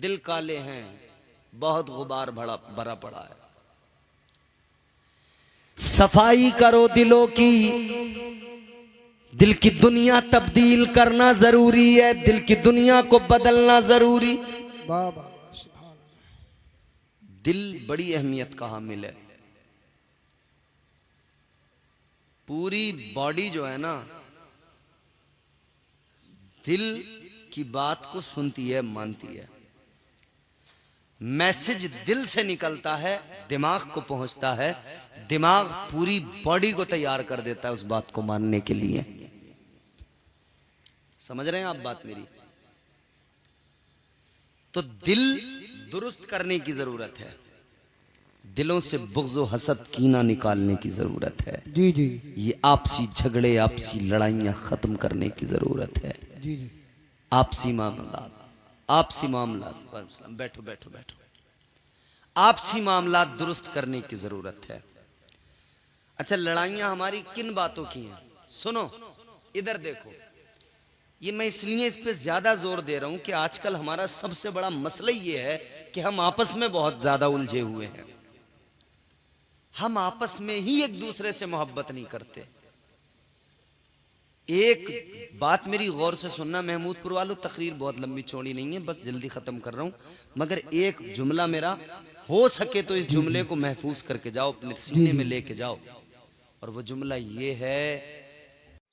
दिल काले हैं, बहुत गुबार भरा पड़ा है। सफाई करो दिलों की, दिल की दुनिया तब्दील करना जरूरी है, दिल की दुनिया को बदलना जरूरी। दिल बड़ी अहमियत का हामिल है। पूरी बॉडी जो है ना, दिल की बात को सुनती है, मानती है। मैसेज दिल से निकलता है, दिमाग को पहुंचता है, दिमाग पूरी बॉडी को तैयार कर देता है उस बात को मानने के लिए। समझ रहे हैं आप बात मेरी? तो दिल दुरुस्त करने की जरूरत है, दिलों से बुग़्ज़ व हसद कीना निकालने की जरूरत है। जी जी। ये आपसी झगड़े, आपसी लड़ाइयां खत्म करने की जरूरत है। जी जी। आपसी मामलात, आपसी मामलात, बैठो बैठो बैठो, आपसी मामलात दुरुस्त करने की जरूरत है। अच्छा, लड़ाइयां हमारी किन बातों की हैं? सुनो, इधर देखो। ये मैं इसलिए इस पे ज्यादा जोर दे रहा हूं कि आजकल हमारा सबसे बड़ा मसला ये है कि हम आपस में बहुत ज्यादा उलझे हुए हैं। हम आपस में ही एक दूसरे से मोहब्बत नहीं करते। एक बात मेरी गौर से सुनना महमूदपुर वालों, तकरीर बहुत लंबी चौड़ी नहीं है, बस जल्दी खत्म कर रहा हूं, मगर एक जुमला मेरा हो सके तो इस जुमले को महफूज करके जाओ, अपने सीने में लेके जाओ। और वो जुमला ये है,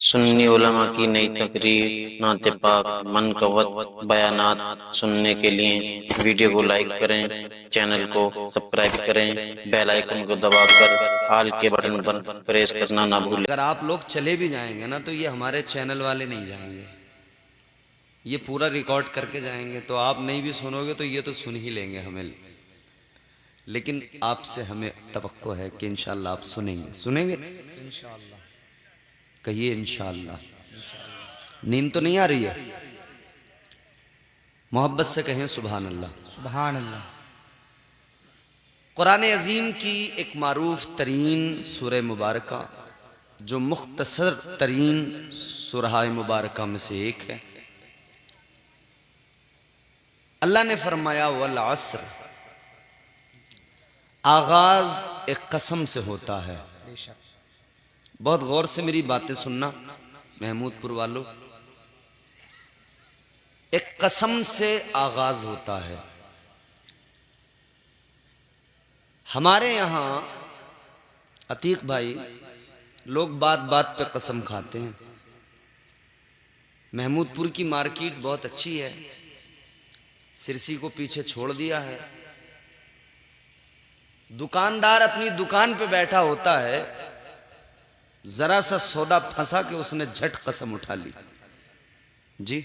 सुन्नी उलमा की नई तकरीर, नाते पाक, मनकवत बयानात सुनने के लिए वीडियो को लाइक करें, चैनल को सब्सक्राइब करें, बेल आइकन को दबाकर ऑल के बटन पर प्रेस करना ना भूलें। अगर आप लोग चले भी जाएंगे ना तो ये हमारे चैनल वाले नहीं जाएंगे, ये पूरा रिकॉर्ड करके जाएंगे। तो आप नहीं भी सुनोगे तो ये तो सुन ही लेंगे हमें, लेकिन आपसे हमें तवक्को है कि इंशाअल्लाह आप सुनेंगे। सुनेंगे इंशाअल्लाह? कहिए इंशाअल्लाह। नींद तो नहीं आ रही है? मोहब्बत से कहें सुभान अल्लाह। सुभान अल्लाह। कुरान अजीम की एक मारूफ तरीन सूरह मुबारका, जो मुख्तसर तरीन सूरह मुबारका में से एक है। अल्लाह ने फरमाया वल अस्र, आगाज एक कसम से होता है। बहुत गौर से मेरी बातें सुनना महमूदपुर वालों, एक कसम से आगाज होता है। हमारे यहां अतीक भाई, लोग बात बात पे कसम खाते हैं। महमूदपुर की मार्केट बहुत अच्छी है, सिरसी को पीछे छोड़ दिया है। दुकानदार अपनी दुकान पे बैठा होता है, जरा सा सौदा फंसा के उसने झट कसम उठा ली। जी,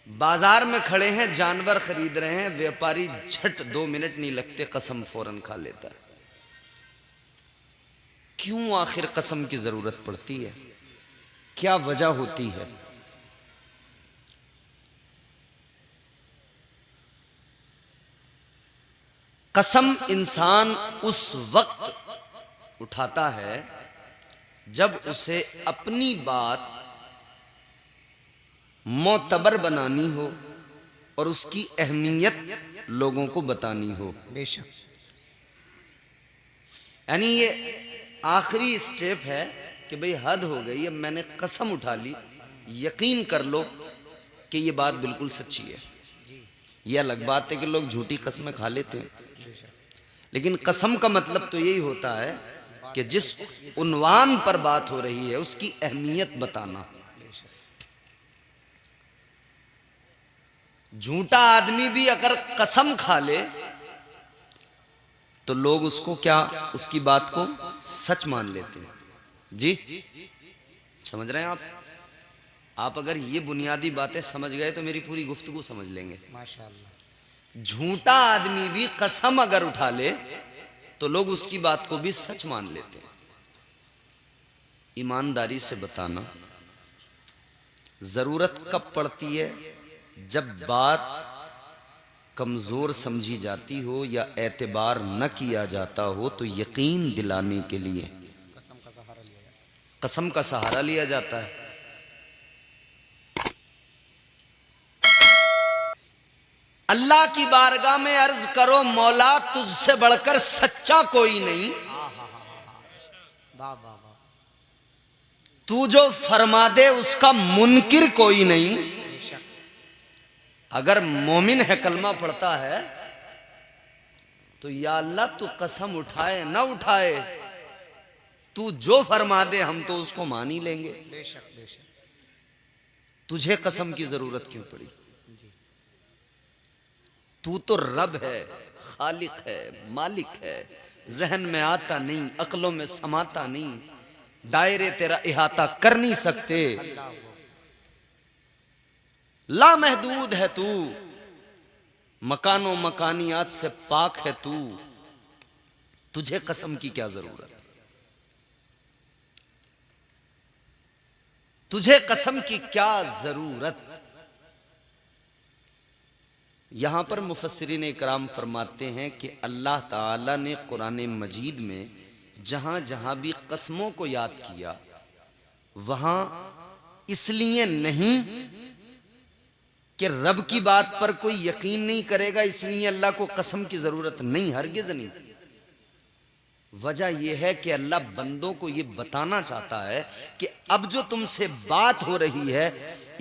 बाजार में खड़े हैं, जानवर खरीद रहे हैं, व्यापारी झट 2 मिनट नहीं लगते कसम फौरन खा लेता है। क्यों आखिर कसम की जरूरत पड़ती है? क्या वजह होती है? कसम इंसान उस वक्त उठाता है जब उसे अपनी बात मोतबर बनानी हो और उसकी अहमियत लोगों को बतानी हो। बेशक। यानी ये आखिरी स्टेप है कि भाई हद हो गई, अब मैंने कसम उठा ली, यकीन कर लो कि ये बात बिल्कुल सच्ची है। ये अलग बात है कि लोग झूठी कसमें खा लेते हैं, लेकिन कसम का मतलब तो यही होता है कि जिस उन्वान पर बात हो रही है उसकी अहमियत बताना। झूठा आदमी भी अगर कसम खा ले तो लोग उसको क्या, उसकी बात को सच मान लेते हैं। जी, समझ रहे हैं आप? आप अगर ये बुनियादी बातें समझ गए तो मेरी पूरी गुफ्तगू समझ लेंगे माशाअल्लाह। झूठा आदमी भी कसम अगर उठा ले तो लोग उसकी बात को भी सच मान लेते हैं। ईमानदारी से बताना, जरूरत कब पड़ती है? जब बात कमजोर समझी जाती हो या एतबार न किया जाता हो तो यकीन दिलाने के लिए कसम का सहारा लिया जाता है। अल्लाह की बारगाह में अर्ज करो, मौला तुझसे बढ़कर सच्चा कोई नहीं, तू जो फरमा दे उसका मुनकिर कोई नहीं। अगर मोमिन है, कलमा पढ़ता है, तो या अल्लाह तू कसम उठाए ना उठाए, तू जो फरमा दे हम तो उसको मान ही लेंगे। बेशक बेशक। तुझे कसम की जरूरत क्यों पड़ी? तू तो रब है, खालिक है, मालिक है, जहन में आता नहीं, अक्लों में समाता नहीं, दायरे तेरा इहाता कर नहीं सकते, लामहदूद है तू, मकानो मकानियात से पाक है तू, तुझे कसम की क्या जरूरत? तुझे कसम की क्या जरूरत? यहां पर मुफस्सिरीन इकराम फरमाते हैं कि अल्लाह ताला ने कुरान मजीद में जहां जहां भी कसमों को याद किया, वहां इसलिए नहीं कि रब की बात पर कोई यकीन नहीं करेगा इसलिए अल्लाह को कसम की जरूरत नहीं, हरगिज नहीं। वजह यह है कि अल्लाह बंदों को यह बताना चाहता है कि अब जो तुमसे बात हो रही है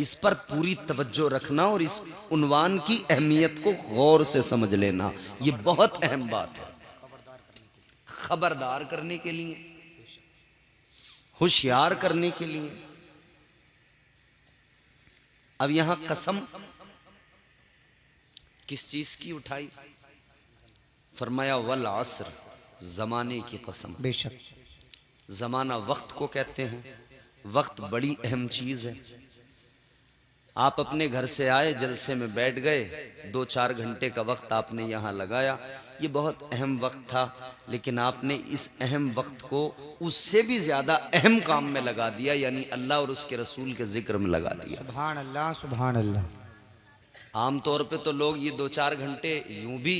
इस पर पूरी तवज्जो रखना और इस उन्वान की अहमियत को गौर से समझ लेना। यह बहुत अहम बात है, खबरदार करने के लिए, होशियार करने के लिए। अब यहां कसम किस चीज की उठाई? फरमाया वल असर, जमाने की कसम। बेशक। जमाना वक्त को कहते हैं, वक्त बड़ी अहम चीज है। आप अपने घर से आए, जलसे में बैठ गए, 2-4 घंटे का वक्त आपने यहाँ लगाया, ये बहुत अहम वक्त था, लेकिन आपने इस अहम वक्त को उससे भी ज्यादा अहम काम में लगा दिया, यानी अल्लाह और उसके रसूल के जिक्र में लगा दिया। सुभान अल्लाह सुभान अल्लाह। आमतौर पे तो लोग ये 2-4 घंटे यूं भी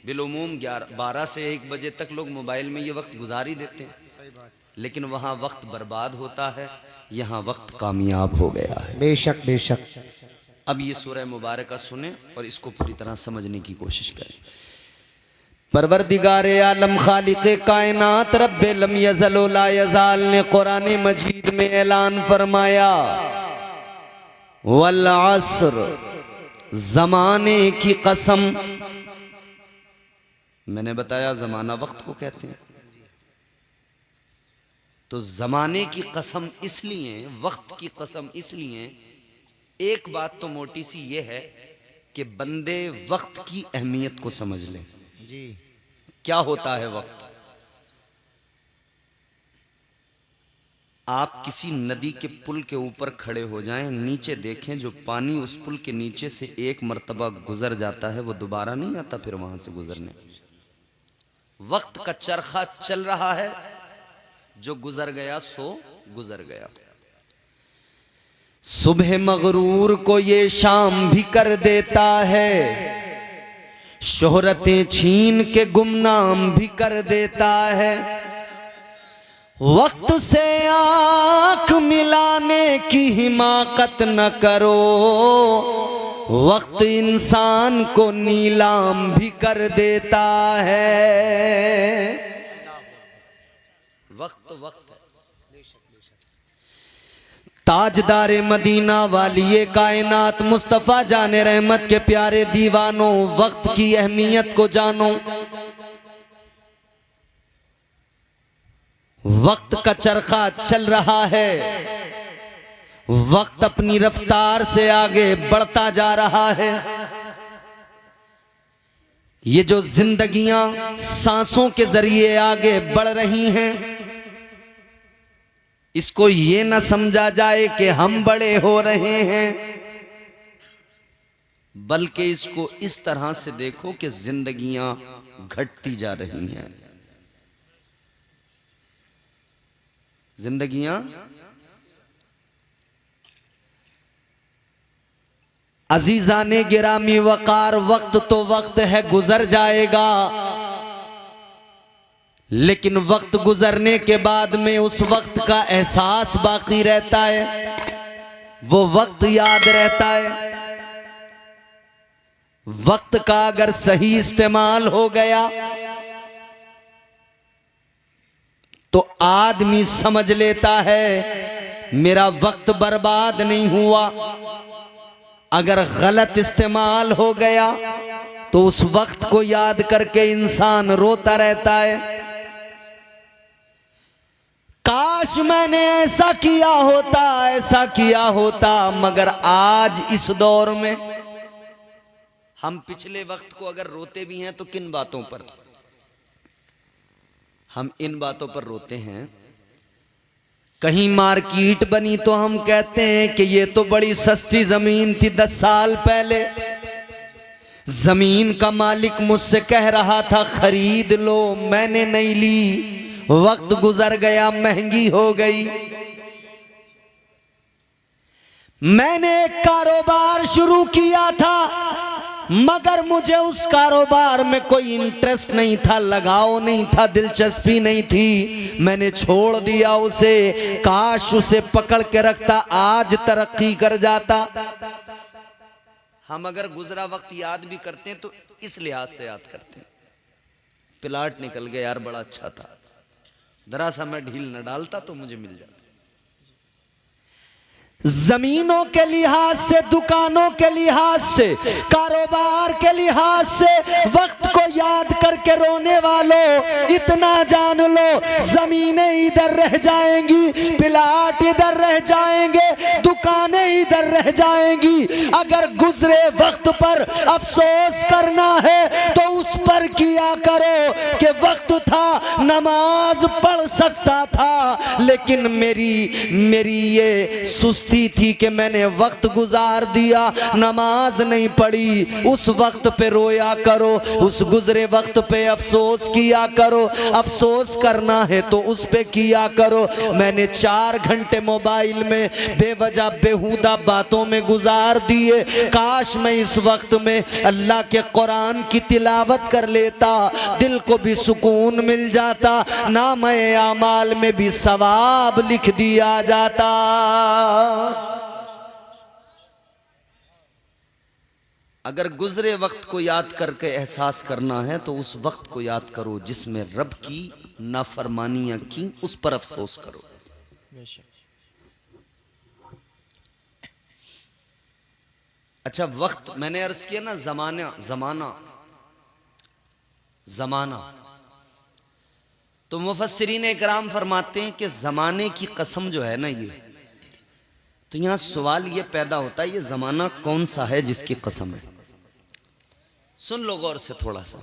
बिलुमूम 12 से 1 बजे तक लोग मोबाइल में ये वक्त गुजार ही देते हैं, सही बात। लेकिन वहाँ वक्त बर्बाद होता है, यहाँ वक्त कामयाब हो गया है। बेशक बेशक। अब ये सूरह मुबारका सुने और इसको पूरी तरह समझने की कोशिश करें। परवरदिगार आलम खालिक़े कायनात रब्बे लम यज़ल व ला यज़ाल ने कुरान मजीद में ऐलान फरमाया, वल अस्र, जमाने की कसम। मैंने बताया जमाना वक्त को कहते हैं, तो जमाने की कसम इसलिए, वक्त की कसम इसलिए। एक बात तो मोटी सी ये है कि बंदे वक्त की अहमियत को समझ लें। जी। क्या होता है वक्त? आप किसी नदी के पुल के ऊपर खड़े हो जाएं, नीचे देखें, जो पानी उस पुल के नीचे से एक मर्तबा गुजर जाता है वो दोबारा नहीं आता फिर वहां से गुजरने। वक्त का चरखा चल रहा है, जो गुजर गया सो गुजर गया। सुबह मगरूर को ये शाम भी कर देता है, शोहरतें छीन के गुमनाम भी कर देता है। वक्त से आंख मिलाने की हिमाकत न करो, वक्त इंसान को नीलाम भी कर देता है। वक्त वक्त है। ताजदार मदीना वालिए कायनात मुस्तफा जाने रहमत के प्यारे दीवानों, वक्त की अहमियत को जानो। वक्त का चरखा चल रहा है, वक्त अपनी रफ्तार से आगे बढ़ता जा रहा है। ये जो जिंदगियां सांसों के जरिए आगे बढ़ रही हैं, इसको ये ना समझा जाए कि हम बड़े हो रहे हैं, बल्कि इसको इस तरह से देखो कि जिंदगियां घटती जा रही हैं। जिंदगियां अजीजाने गिरामी वकार, वक्त तो वक्त है, गुजर जाएगा, लेकिन वक्त गुजरने के बाद में उस वक्त का एहसास बाकी रहता है, वो वक्त याद रहता है। वक्त का अगर सही इस्तेमाल हो गया तो आदमी समझ लेता है मेरा वक्त बर्बाद नहीं हुआ। अगर गलत इस्तेमाल हो गया तो उस वक्त को याद करके इंसान रोता रहता है, काश मैंने ऐसा किया होता, ऐसा किया होता। मगर आज इस दौर में हम पिछले वक्त को अगर रोते भी हैं तो किन बातों पर? हम इन बातों पर रोते हैं, कहीं मार्केट बनी तो हम कहते हैं कि ये तो बड़ी सस्ती जमीन थी 10 साल पहले, जमीन का मालिक मुझसे कह रहा था खरीद लो, मैंने नहीं ली, वक्त गुजर गया, महंगी हो गई। मैंने एक कारोबार शुरू किया था मगर मुझे उस कारोबार में कोई इंटरेस्ट नहीं था, लगाव नहीं था, दिलचस्पी नहीं थी, मैंने छोड़ दिया उसे। काश उसे पकड़ के रखता, आज तरक्की कर जाता। हम अगर गुजरा वक्त याद भी करते हैं तो इस लिहाज से याद करते हैं, प्लाट निकल गया यार, बड़ा अच्छा था, जरा सा मैं ढील न डालता तो मुझे मिल जाता। जमीनों के लिहाज से, दुकानों के लिहाज से, कारोबार के लिहाज से वक्त को याद करके रोने वालों, इतना जान लो जमीनें इधर रह जाएंगी, प्लाट इधर रह जाएंगे, दुकानें इधर रह जाएंगी। अगर गुजरे वक्त पर अफसोस करना है तो उस पर किया करो कि वक्त था, नमाज पढ़ सकता था, लेकिन मेरी ये सुस्ती थी कि मैंने वक्त गुजार दिया, नमाज नहीं पढ़ी। उस वक्त पे रोया करो, उस गुजरे वक्त पे अफसोस किया करो। अफसोस करना है तो उस पे किया करो। मैंने 4 घंटे मोबाइल में बेवजह बेहुदा बातों में गुजार दिए, काश मैं इस वक्त में अल्लाह के कुरान की तिलावत कर लेता, दिल को भी सुकून मिल जाता, नामे आमाल में भी सवाब लिख दिया जाता। अगर गुजरे वक्त को याद करके एहसास करना है तो उस वक्त को याद करो जिसमें रब की नाफरमानियां की, उस पर अफसोस करो। अच्छा, वक्त मैंने अर्ज किया ना, जमाना तो मुफस्सिरीन इकराम फरमाते हैं कि जमाने की कसम जो है ना, ये तो यहां सवाल ये पैदा होता है, ये जमाना कौन सा है जिसकी कसम है? सुन लो गौर से, थोड़ा सा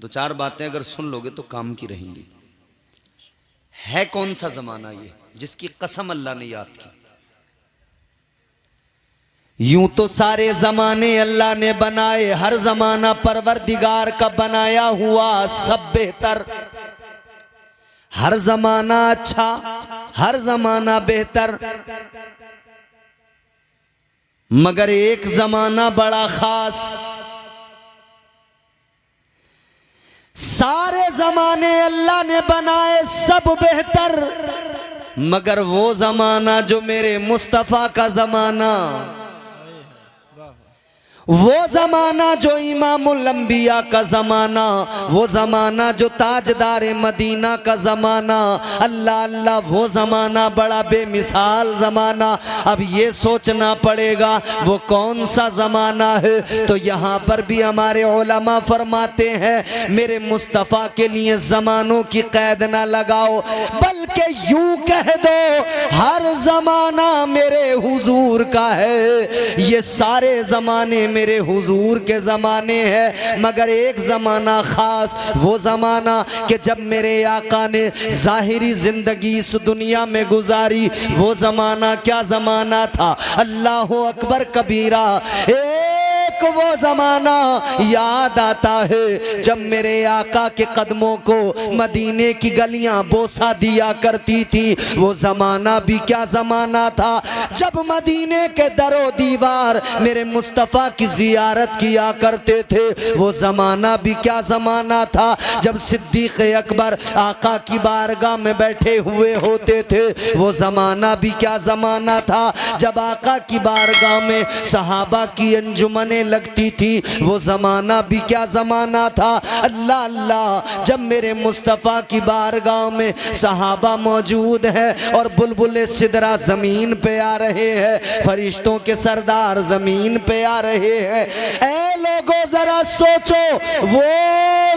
2-4 बातें अगर सुन लोगे तो काम की रहेंगी। है कौन सा जमाना ये जिसकी कसम अल्लाह ने याद की? यूं तो सारे जमाने अल्लाह ने बनाए, हर जमाना परवरदिगार का बनाया हुआ सब बेहतर, हर जमाना अच्छा, हर जमाना बेहतर, मगर एक जमाना बड़ा खास। सारे जमाने अल्लाह ने बनाए सब बेहतर, मगर वो जमाना जो मेरे मुस्तफा का जमाना, वो जमाना जो इमामुल अंबिया का जमाना, वो जमाना जो ताजदार मदीना का जमाना, अल्लाह अल्लाह, वो जमाना बड़ा बेमिसाल जमाना। अब ये सोचना पड़ेगा वो कौन सा जमाना है। तो यहाँ पर भी हमारे उलमा फरमाते हैं, मेरे मुस्तफ़ा के लिए जमानों की कैद ना लगाओ, बल्कि यूं कह दो हर जमाना मेरे हुजूर का है। ये सारे जमाने मेरे हुजूर के ज़माने हैं, मगर एक ज़माना ख़ास, वो ज़माना कि जब मेरे आका ने ज़ाहिरी ज़िंदगी इस दुनिया में गुजारी, वो ज़माना क्या ज़माना था? अल्लाह अकबर कबीरा। एक वो ज़माना याद आता है जब मेरे आका के कदमों को मदीने की गलियां बोसा दिया करती थी। वो ज़माना भी क्या ज़माना था जब मदीने के दरो दीवार मेरे मुस्तफ़ा की ज़ियारत किया करते थे। वो ज़माना भी क्या ज़माना था जब सिद्दीक़ अकबर आका की बारगाह में बैठे हुए होते थे। वो ज़माना भी क्या ज़माना था जब आका की बारगाह में सहाबा की अंजुमनें लगती थी। वो ज़माना भी क्या ज़माना था। अल्लाह अल्लाह, जब मेरे मुस्तफ़ा की बारगाह में सहाबा मौजूद है और बुलबुल सिदरा ज़मीन पे आ रहे हैं, फरिश्तों के सरदार ज़मीन पे आ रहे हैं। ऐ लोगों ज़रा सोचो, वो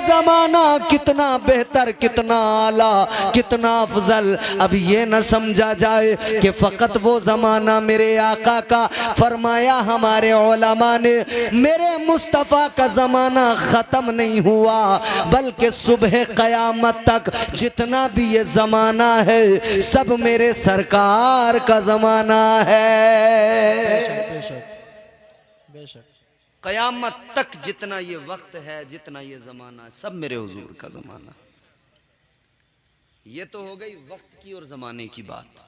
ज़माना कितना बेहतर, कितना आला, कितना अफजल। अब ये न समझा जाए कि फ़कत वो ज़माना मेरे आका का। फरमाया हमारे उलमा ने, मेरे मुस्तफ़ा का ज़माना ख़त्म नहीं हुआ, बल्कि सुबह क़यामत तक जितना भी ये ज़माना है सब मेरे सरकार का ज़माना है। बेशक बेशक। क़यामत तक जितना ये वक्त है, जितना ये ज़माना है, सब मेरे हुजूर का ज़माना। ये तो हो गई वक्त की और ज़माने की बात।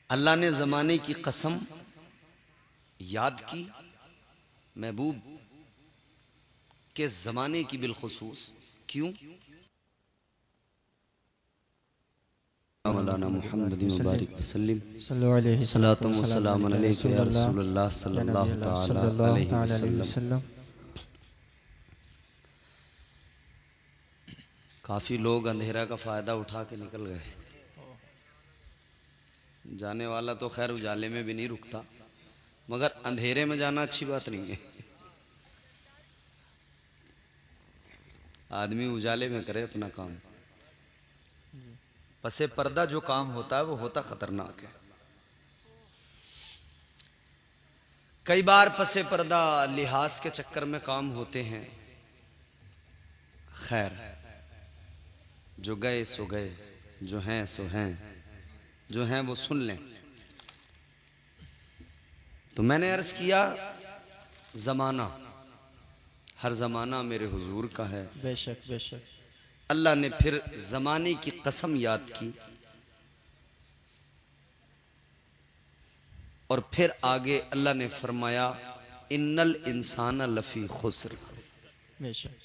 अल्लाह ने ज़माने की कसम याद की, महबूब के ज़माने की बिलखुसूस। क्यों? मौलाना मुहम्मद मुबारक वसल्लम सल्लल्लाहु अलैहि या रसूलल्लाह सल्लल्लाहु तआला अलैहि वसल्लम। काफ़ी लोग अंधेरा का फ़ायदा उठा के निकल गए। जाने वाला तो खैर उजाले में भी नहीं रुकता, मगर अंधेरे में जाना अच्छी बात नहीं है। आदमी उजाले में करे अपना काम। पसे पर्दा जो काम होता है वो होता खतरनाक है। कई बार पसे पर्दा लिहाज के चक्कर में काम होते हैं। खैर, जो गए सो गए, जो हैं सो हैं, जो हैं वो सुन लें। तो मैंने अर्ज किया, ज़माना, हर ज़माना मेरे हुजूर का है। बेशक बेशक। अल्लाह ने फिर ज़माने की कसम याद की और फिर आगे अल्लाह ने फरमाया, इन्नल इंसान लफ़ी खुस्र। बेशक।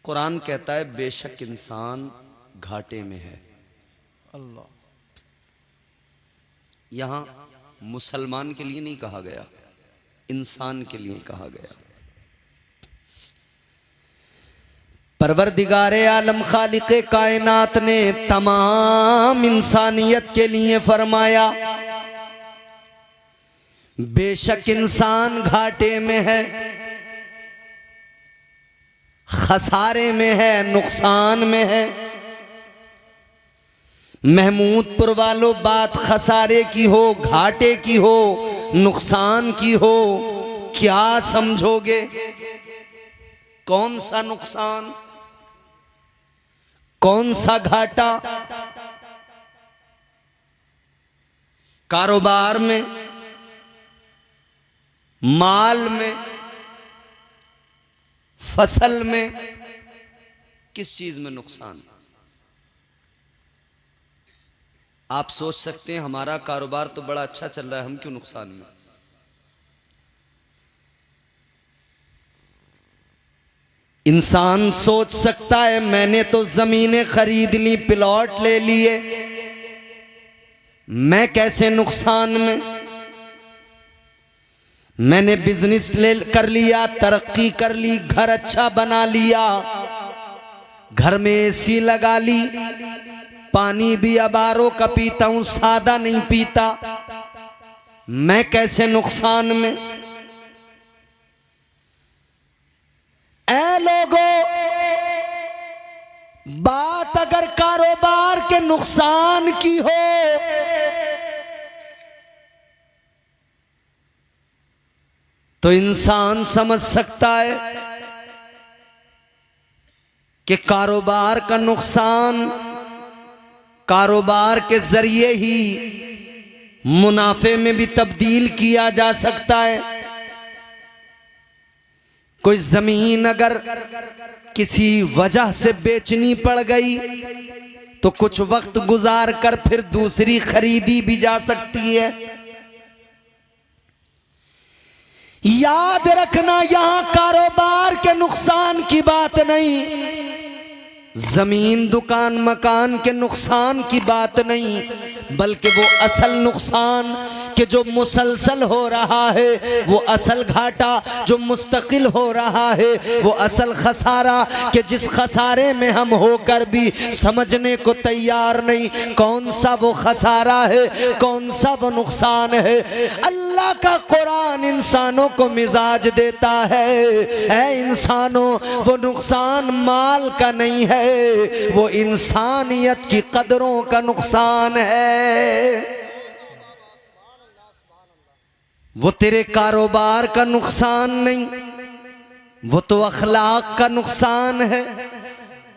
कुरान कहता है बेशक इंसान घाटे में है। अल्लाह। यहां मुसलमान के लिए नहीं कहा गया, इंसान के लिए कहा गया। परवरदिगारे आलम खालिक़े कायनात ने तमाम इंसानियत के लिए फरमाया, बेशक इंसान घाटे में है, खसारे में है, नुकसान में है। महमूदपुर वालों, बात खसारे की हो, घाटे की हो, नुकसान की हो, क्या समझोगे? कौन सा नुकसान, कौन सा घाटा? कारोबार में, माल में, फसल में, किस चीज में नुकसान? आप सोच सकते हैं हमारा कारोबार तो बड़ा अच्छा चल रहा है, हम क्यों नुकसान में? इंसान सोच सकता है मैंने तो जमीनें खरीद ली, प्लॉट ले लिए, मैं कैसे नुकसान में? मैंने बिजनेस कर लिया, तरक्की कर ली, घर अच्छा बना लिया, घर में एसी लगा ली, पानी भी अब आरओ का पीता हूं, सादा नहीं पीता, मैं कैसे नुकसान में? ऐ लोगों, बात अगर कारोबार के नुकसान की हो तो इंसान समझ सकता है कि कारोबार का नुकसान कारोबार के जरिए ही मुनाफे में भी तब्दील किया जा सकता है। कोई जमीन अगर किसी वजह से बेचनी पड़ गई तो कुछ वक्त गुजार कर फिर दूसरी खरीदी भी जा सकती है। याद रखना, यहां कारोबार के नुकसान की बात नहीं, जमीन दुकान मकान के नुकसान की बात नहीं, बल्कि वो असल नुकसान कि जो मुसलसल हो रहा है वो असल घाटा, जो मुस्तकिल हो रहा है वो असल खसारा, कि जिस खसारे में हम होकर भी समझने को तैयार नहीं कौन सा वो खसारा है, कौन सा वो नुकसान है। अल्लाह का कुरान इंसानों को मिजाज देता है, ऐ इंसानों वो नुकसान माल का नहीं है, वो इंसानियत की कदरों का नुकसान है। वो तेरे कारोबार का नुकसान नहीं, वो तो अखलाक का नुकसान है,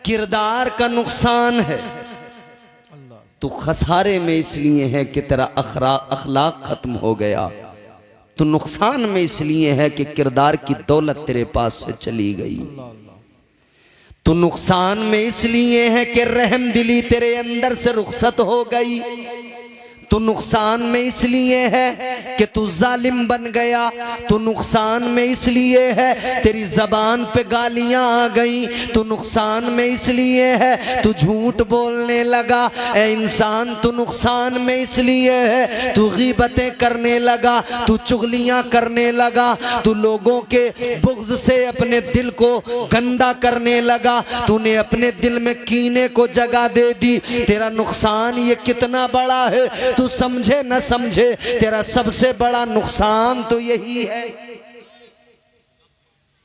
किरदार का नुकसान है। तू खसारे में इसलिए है कि तेरा अखलाक खत्म हो गया, तो नुकसान में इसलिए है कि किरदार की दौलत तेरे पास से चली गई। तो नुकसान में इसलिए है कि रहम दिली तेरे अंदर से रुखसत हो गई। तो नुकसान में इसलिए है कि तू जालिम बन गया। तो नुकसान में इसलिए है तेरी जबान पे गालियां आ गई। तो नुकसान में इसलिए है तू झूठ बोलने लगा। ए इंसान तू नुकसान में इसलिए है तू गीबतें करने लगा, तू चुगलियां करने लगा, तू लोगों के बुग़्ज़ से अपने दिल को गंदा करने लगा, तूने अपने दिल में कीने को जगह दे दी। तेरा नुकसान ये कितना बड़ा है तू समझे न समझे, तेरा सबसे बड़ा नुकसान तो यही है।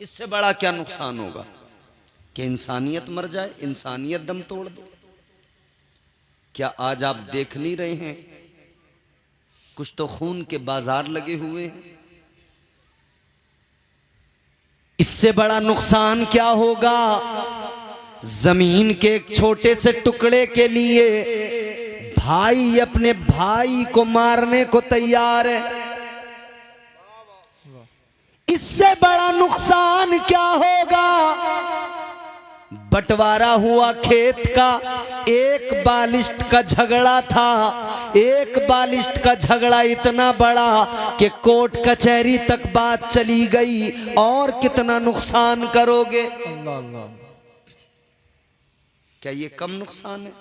इससे बड़ा क्या नुकसान होगा कि इंसानियत मर जाए, इंसानियत दम तोड़ दे। क्या आज आप देख नहीं रहे हैं कुछ तो खून के बाजार लगे हुए हैं। इससे बड़ा नुकसान क्या होगा। जमीन के एक छोटे से टुकड़े के लिए भाई अपने भाई को मारने को तैयार है। इससे बड़ा नुकसान क्या होगा। बंटवारा हुआ खेत का, एक बालिश्त का झगड़ा था। एक बालिश्त का झगड़ा इतना बड़ा कि कोर्ट कचहरी तक बात चली गई। और कितना नुकसान करोगे। अल्लाह अल्लाह। क्या ये कम नुकसान है।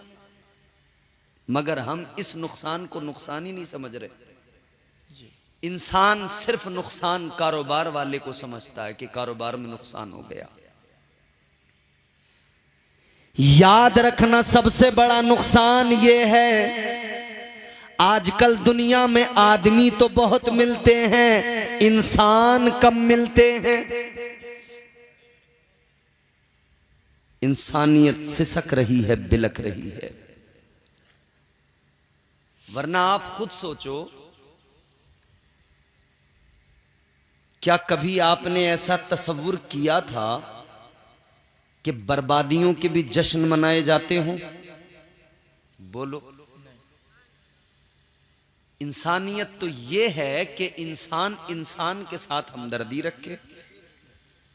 मगर हम इस नुकसान को नुकसान ही नहीं समझ रहे। इंसान सिर्फ नुकसान कारोबार वाले को समझता है कि कारोबार में नुकसान हो गया। याद रखना सबसे बड़ा नुकसान ये है आजकल दुनिया में आदमी तो बहुत मिलते हैं, इंसान कम मिलते हैं। इंसानियत सिसक रही है, बिलक रही है। वरना आप खुद सोचो, क्या कभी आपने ऐसा तसव्वुर किया था कि बर्बादियों के भी जश्न मनाए जाते हों। बोलो। इंसानियत तो ये है कि इंसान इंसान के साथ हमदर्दी रखे,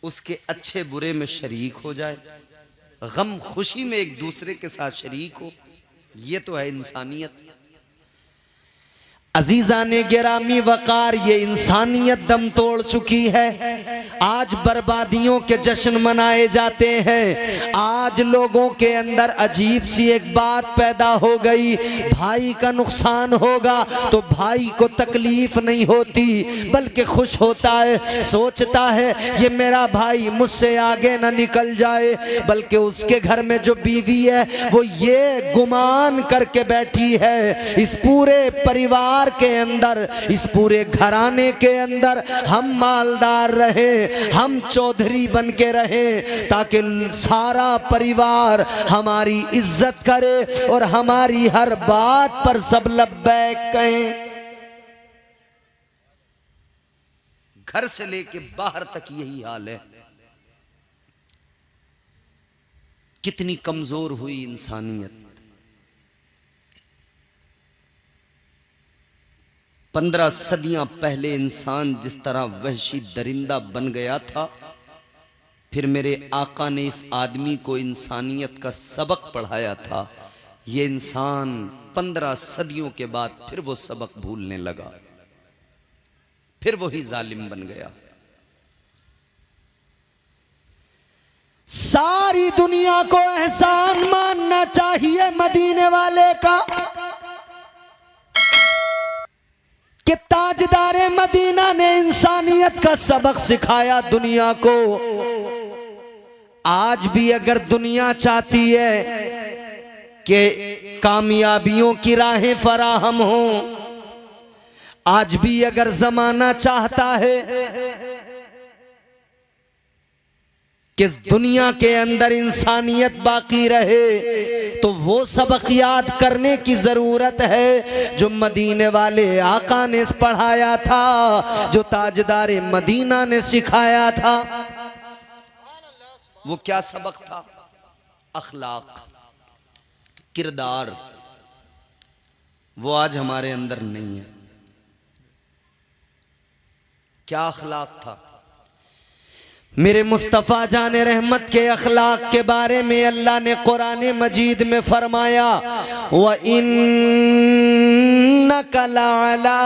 उसके अच्छे बुरे में शरीक हो जाए, गम खुशी में एक दूसरे के साथ शरीक हो। ये तो है इंसानियत। अजीजा ने गिरामी वकार, ये इंसानियत दम तोड़ चुकी है। आज बर्बादियों के जश्न मनाए जाते हैं। आज लोगों के अंदर अजीब सी एक बात पैदा हो गई, भाई का नुकसान होगा तो भाई को तकलीफ नहीं होती बल्कि खुश होता है। सोचता है ये मेरा भाई मुझसे आगे ना निकल जाए, बल्कि उसके घर में जो बीवी है वो ये गुमान करके बैठी है इस पूरे परिवार के अंदर, इस पूरे घराने के अंदर हम मालदार रहे, हम चौधरी बन के रहे, ताकि सारा परिवार हमारी इज्जत करे और हमारी हर बात पर सब लब्बैक कहें। घर से लेके बाहर तक यही हाल है। कितनी कमजोर हुई इंसानियत। 15 सदियां पहले इंसान जिस तरह वहशी दरिंदा बन गया था, फिर मेरे आका ने इस आदमी को इंसानियत का सबक पढ़ाया था। ये इंसान 15 सदियों के बाद फिर वो सबक भूलने लगा, फिर वही जालिम बन गया। सारी दुनिया को एहसान मानना चाहिए मदीने वाले का कि ताजदारे मदीना ने इंसानियत का सबक सिखाया दुनिया को। आज भी अगर दुनिया चाहती है कि कामयाबियों की राहें फराहम हों, आज भी अगर जमाना चाहता है कि दुनिया के अंदर इंसानियत बाकी रहे, तो वो सबक याद करने की जरूरत है जो मदीने वाले आका ने पढ़ाया था, जो ताजदारे मदीना ने सिखाया था। वो क्या सबक था? अखलाक, किरदार। वो आज हमारे अंदर नहीं है। क्या अखलाक था? मेरे मुस्तफ़ा जाने रहमत के अखलाक के बारे में अल्लाह ने कुरान मजीद में फरमाया, व इन्नका लअला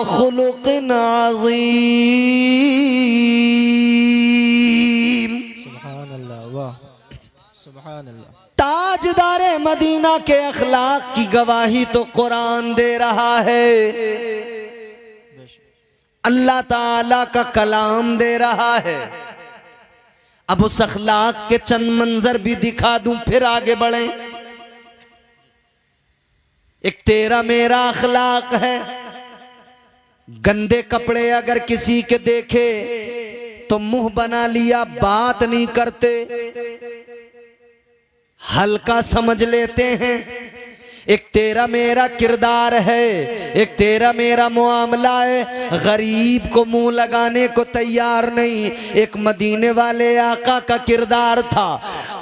खुलुक़िन अज़ीम। सुभान अल्लाह, वाह, सुभान अल्लाह। ताजदारे मदीना के अखलाक की गवाही तो कुरान दे रहा है, अल्लाह ताला का कलाम दे रहा है। अब उस अखलाक के चंद मंजर भी दिखा दूं, फिर आगे बढ़े। एक तेरा मेरा अखलाक है। गंदे कपड़े अगर किसी के देखे तो मुंह बना लिया, बात नहीं करते, हल्का समझ लेते हैं। एक तेरा मेरा किरदार है, एक तेरा मेरा मुआमला है। गरीब को मुंह लगाने को तैयार नहीं। एक मदीने वाले आका का किरदार था।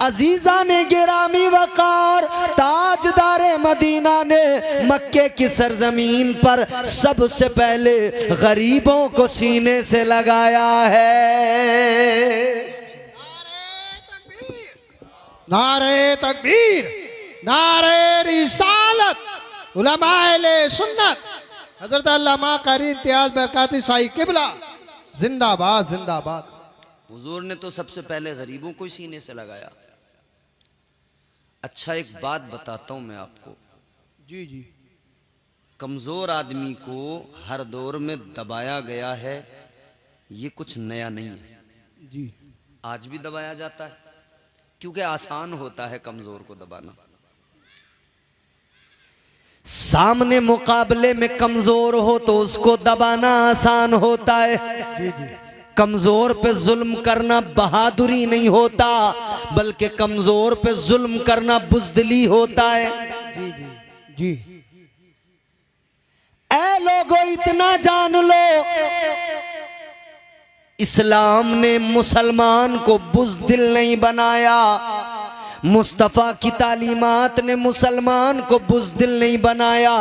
अजीजा ने गिरामी वकार ताजदारे मदीना ने मक्के की सरजमीन पर सबसे पहले गरीबों को सीने से लगाया है। नारे तकबीर, नारे रिसालत, उलमाए सुन्नत, हजरत अल्लामा कारी इम्तियाज बरकाती साई किबला जिंदाबाद जिंदाबाद। हुजूर ने तो सबसे पहले गरीबों को सीने से लगाया। अच्छा, एक बात बताता हूं मैं आपको। जी जी। कमजोर आदमी को हर दौर में दबाया गया है, ये कुछ नया नहीं है। जी। आज भी दबाया जाता है क्योंकि आसान होता है कमजोर को दबाना। सामने मुकाबले में कमजोर हो तो उसको दबाना आसान होता है। जी जी। कमजोर पे जुल्म करना बहादुरी नहीं होता, बल्कि कमजोर पे जुल्म करना बुज़दिली होता है। जी जी जी। ऐ लोगों, इतना जान लो, इस्लाम ने मुसलमान को बुज़दिल नहीं बनाया। मुस्तफ़ा की तालीमात ने मुसलमान को बुज़दिल नहीं बनाया,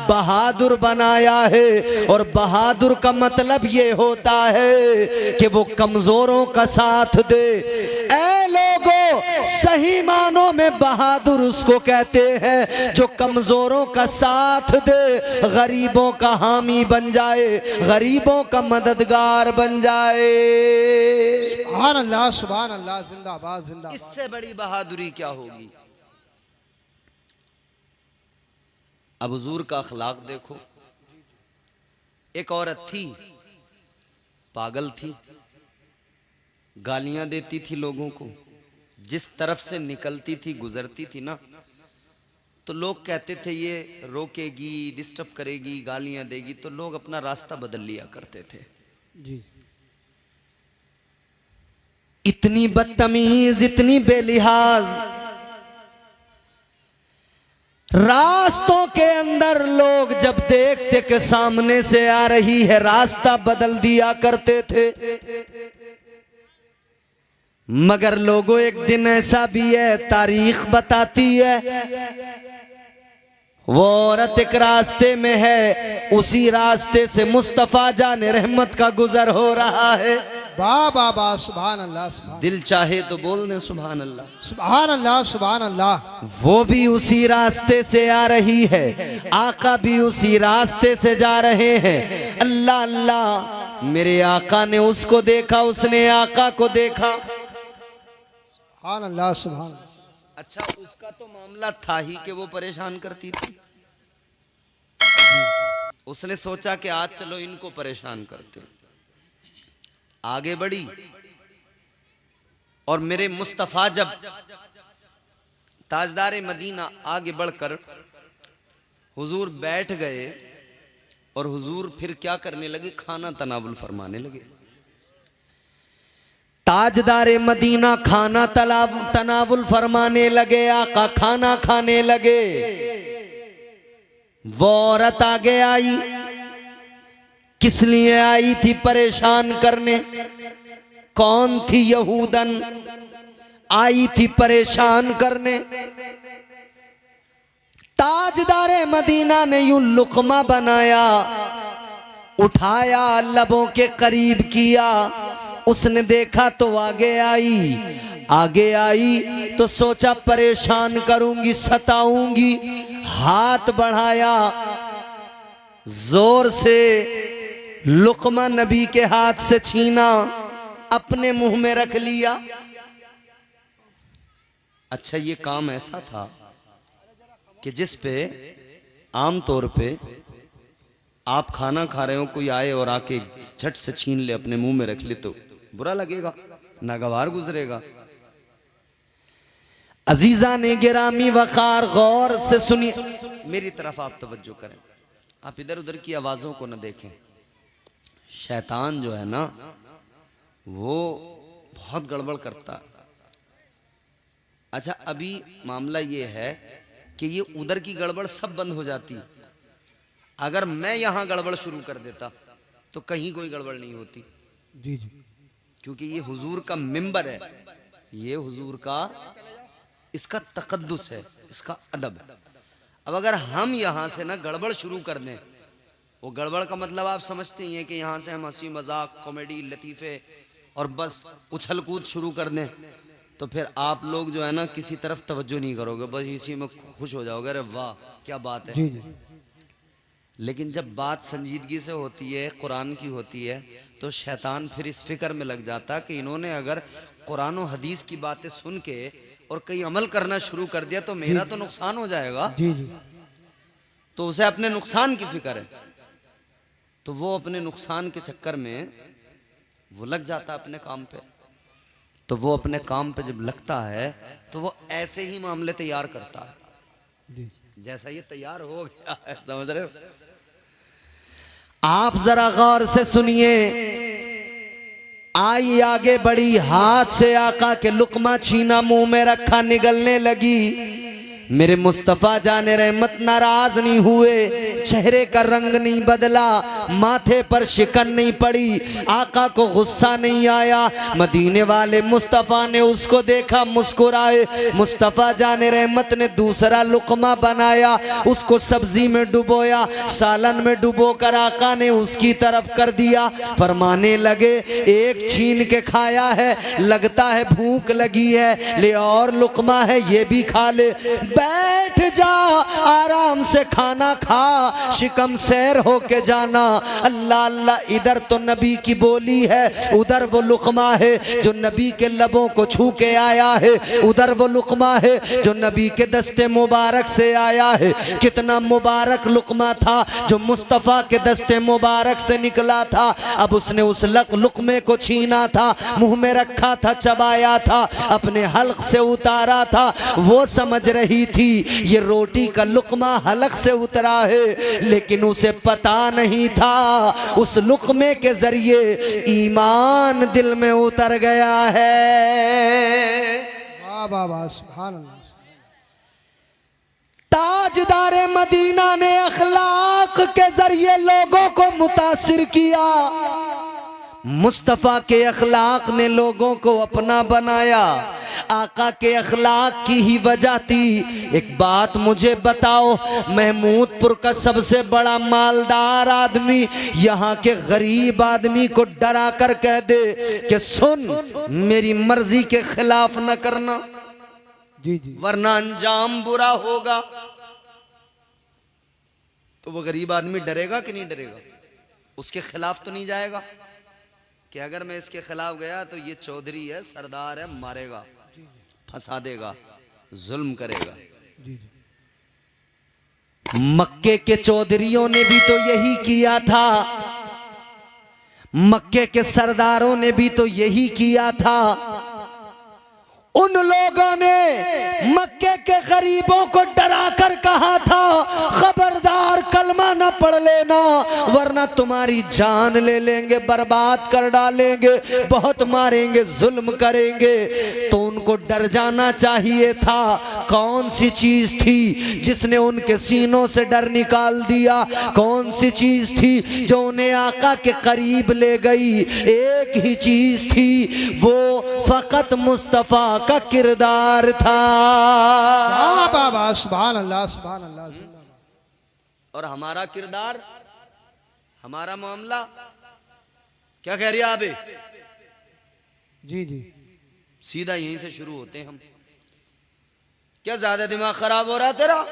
बहादुर बनाया है। और बहादुर का मतलब ये होता है कि वो कमज़ोरों का साथ दे। ऐ लोगों, सही मानों में बहादुर उसको कहते हैं जो कमज़ोरों का साथ दे, गरीबों का हामी बन जाए, गरीबों का मददगार बन जाए। सुभान अल्लाह, सुभान अल्लाह, जिंदाबाद जिंदाबाद। इससे बड़ी बहादुरी क्या होगी? अब हुजूर का अखलाक देखो। एक औरत थी, पागल थी, गालियां देती थी लोगों को। जिस तरफ से निकलती थी, गुजरती थी ना, तो लोग कहते थे ये रोकेगी, डिस्टर्ब करेगी, गालियां देगी, तो लोग अपना रास्ता बदल लिया करते थे। जी। इतनी बदतमीज, इतनी बेलिहाज, रास्तों के अंदर लोग जब देखते कि सामने से आ रही है, रास्ता बदल दिया करते थे। मगर लोगों, एक दिन ऐसा भी है, तारीख बताती है, वो औरत एक रास्ते में है, उसी रास्ते से मुस्तफ़ा जाने रहमत का गुजर हो रहा है। वाह वाह वाह, सुभान अल्लाह, सुभान। दिल चाहे तो बोल दें सुभान अल्लाह। सुभान अल्लाह, सुभान अल्लाह। वो भी उसी रास्ते से आ रही है, आका भी उसी रास्ते से जा रहे हैं। अल्लाह अल्लाह, मेरे आका ने उसको देखा, उसने आका को देखा। सुभान अल्लाह, सुभान। अच्छा, उसका तो मामला था ही कि वो परेशान करती थी। उसने सोचा कि आज चलो इनको परेशान करते हैं। आगे बढ़ी और मेरे मुस्तफा जब ताजदार मदीना आगे बढ़कर हुजूर बैठ गए और हुजूर फिर क्या करने लगे, खाना तनावुल फरमाने लगे। ताजदार मदीना खाना तनावुल फरमाने लगे, आका खाना खाने लगे। वो औरत आगे आई, किस लिए आई थी? परेशान करने। कौन थी? यहूदन आई थी परेशान करने। ताजदारे मदीना ने यूं लुकमा बनाया, उठाया, लबों के करीब किया। उसने देखा तो आगे आई तो सोचा परेशान करूंगी, सताऊंगी। हाथ बढ़ाया, जोर से लुकमा नबी के हाथ से छीना, अपने मुंह में रख लिया। अच्छा, ये काम ऐसा था कि जिस पे आम तौर पे आप खाना खा रहे हो, कोई आए और आके झट से छीन ले, अपने मुंह में रख ले तो बुरा लगेगा, नागवार गुजरेगा। अजीजा ने गिरामी वकार, गौर से सुनिए, मेरी तरफ आप तवज्जो करें, आप इधर उधर की आवाजों को न देखें। शैतान जो है ना वो बहुत गड़बड़ करता है। अच्छा, अभी मामला ये है कि ये उधर की गड़बड़ सब बंद हो जाती। अगर मैं यहां गड़बड़ शुरू कर देता तो कहीं कोई गड़बड़ नहीं होती। जी जी, क्योंकि ये हुजूर का मिंबर है, ये हुजूर का, इसका तकद्दुस है, इसका अदब है। अब अगर हम यहां से ना गड़बड़ शुरू कर दें, वो गड़बड़ का मतलब आप समझते ही हैं कि यहां से हम हंसी मजाक, कॉमेडी, लतीफे और बस उछल कूद शुरू कर दें, तो फिर आप लोग जो है ना किसी तरफ तवज्जो नहीं करोगे, बस इसी में खुश हो जाओगे, अरे वाह क्या बात है। जी जी, लेकिन जब बात संजीदगी से होती है, कुरान की होती है, तो शैतान फिर इस फिक्र में लग जाता कि इन्होंने अगर कुरान और हदीस की बातें सुन के और कहीं अमल करना शुरू कर दिया तो मेरा तो नुकसान हो जाएगा। जी जी, तो उसे अपने नुकसान की फिक्र है, तो वो अपने नुकसान के चक्कर में वो लग जाता अपने काम पे। तो वो अपने काम पे जब लगता है तो वो ऐसे ही मामले तैयार करता है जी, जैसा ये तैयार हो गया है, समझ रहे हो? आप जरा गौर से सुनिए। आई, आगे बढ़ी, हाथ से आका के लुकमा छीना, मुंह में रखा, निगलने लगी। मेरे मुस्तफा जाने रहमत नाराज नहीं हुए, चेहरे का रंग नहीं बदला, माथे पर शिकन नहीं पड़ी, आका को गुस्सा नहीं आया। मदीने वाले मुस्तफा ने उसको देखा, मुस्कुराए। मुस्तफा जाने रहमत ने दूसरा लुकमा बनाया, उसको सब्जी में डुबोया, सालन में डुबो कर आका ने उसकी तरफ कर दिया। फरमाने लगे, एक छीन के खाया है, लगता है भूख लगी है, ले और लुकमा है ये भी खा ले। बैठ जा, आराम से खाना खा, शिकम सैर होके जाना। अल्लाह अल्लाह, इधर तो नबी की बोली है, उधर वो लुकमा है जो नबी के लबों को छू के आया है, उधर वो लुकमा है जो नबी के दस्ते मुबारक से आया है। कितना मुबारक लुकमा था जो मुस्तफ़ा के दस्ते मुबारक से निकला था। अब उसने उस लुकमे को छीना था, मुंह में रखा था, चबाया था, अपने हल्क से उतारा था। वो समझ रही थी ये रोटी का लुकमा हलक से उतरा है, लेकिन उसे पता नहीं था उस लुकमे के जरिए ईमान दिल में उतर गया है। वाह वाह वाह, सुभान अल्लाह। ताजदारे मदीना ने अखलाक के जरिए लोगों को मुतासिर किया। मुस्तफ़ा के अखलाक ने लोगों को अपना बनाया। आका के अखलाक की ही वजह थी। एक बात मुझे बताओ, महमूदपुर का सबसे बड़ा मालदार आदमी यहाँ के गरीब आदमी को डरा कर कह दे कि सुन, मेरी मर्जी के खिलाफ न करना, जी जी, वरना अंजाम बुरा होगा, तो वो गरीब आदमी डरेगा कि नहीं डरेगा? उसके खिलाफ तो नहीं जाएगा कि अगर मैं इसके खिलाफ गया तो ये चौधरी है, सरदार है, मारेगा, फंसा देगा, जुल्म करेगा। जी जी, मक्के के चौधरियों ने भी तो यही किया था, मक्के के सरदारों ने भी तो यही किया था। उन लोगों ने मक्के के गरीबों को डराकर कहा था, खबरदार कलमा न पढ़ लेना वरना तुम्हारी जान ले लेंगे, बर्बाद कर डालेंगे, बहुत मारेंगे, जुल्म करेंगे। तो उनको डर जाना चाहिए था। कौन सी चीज थी जिसने उनके सीनों से डर निकाल दिया? कौन सी चीज थी जो उन्हें आका के करीब ले गई? एक ही चीज थी, वो फकत मुस्तफा का किरदार था। बाबा सुभान अल्लाह सुभान अल्लाह जिंदाबाद। और हमारा किरदार, हमारा मामला क्या कह रही है आबे? जी जी सीधा यहीं से शुरू होते हैं हम। क्या ज्यादा दिमाग खराब हो रहा है तेरा?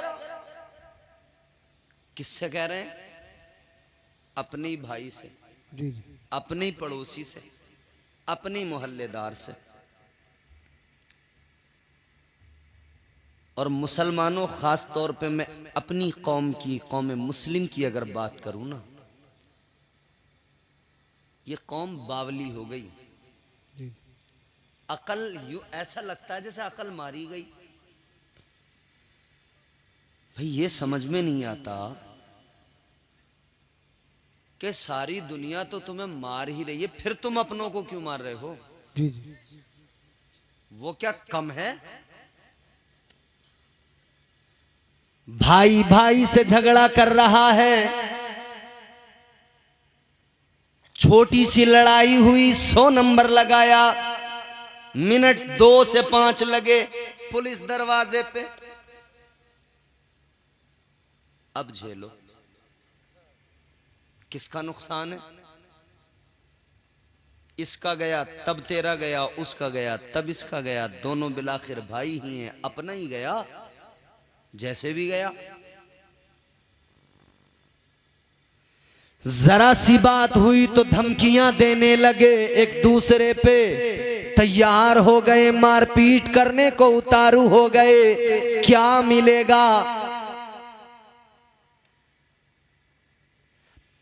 किससे कह रहे हैं? अपने ही भाई से, जी जी अपने ही पड़ोसी से, अपने मोहल्लेदार से। और मुसलमानों, खास तौर पे मैं अपनी कौम की, कौम मुस्लिम की अगर बात करूं ना, ये कौम बावली हो गई। जी अकल यू ऐसा लगता है जैसे अकल मारी गई। भाई ये समझ में नहीं आता कि सारी दुनिया तो तुम्हें मार ही रही है, फिर तुम अपनों को क्यों मार रहे हो? जी जी वो क्या कम है? भाई भाई से झगड़ा कर रहा है, छोटी सी लड़ाई हुई, 100 नंबर लगाया, मिनट 2 से 5 लगे, पुलिस दरवाजे पे। अब झेलो, किसका नुकसान है? इसका गया तब तेरा गया, उसका गया तब इसका गया, दोनों बिलाखिर भाई ही हैं, अपना ही गया जैसे भी गया। जरा सी बात हुई तो धमकियां देने लगे, एक दूसरे पे तैयार हो गए, मारपीट करने को उतारू हो गए। क्या मिलेगा?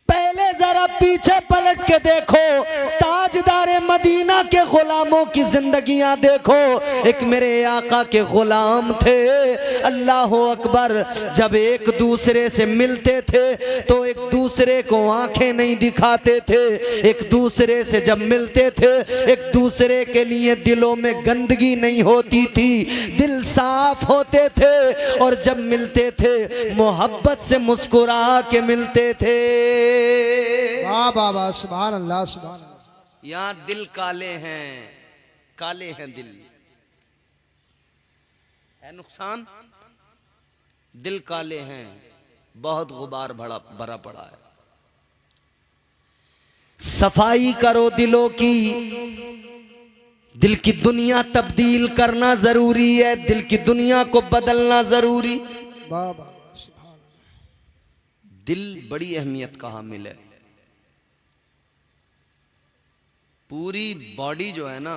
पहले जरा पीछे पलट के देखो, ताजदारे मदीना के गुलामों की जिंदगियां देखो। एक मेरे आका के गुलाम थे, अल्लाह अकबर, जब एक दूसरे से मिलते थे तो एक दूसरे को आंखें नहीं दिखाते थे। एक दूसरे से जब मिलते थे, एक दूसरे के लिए दिलों में गंदगी नहीं होती थी, दिल साफ होते थे। और जब मिलते थे मोहब्बत से मुस्कुरा के मिलते थे। वाह बाबा सुभान अल्लाह सुभान अल्लाह। यहां दिल काले हैं, काले हैं दिल, है नुकसान। दिल काले हैं, बहुत गुबार भरा पड़ा है। सफाई करो दिलों की, दिल की दुनिया तब्दील करना जरूरी है, दिल की दुनिया को बदलना जरूरी। वाह बाबा सुभान अल्लाह। दिल बड़ी अहमियत का हामिल है। पूरी बॉडी जो है ना,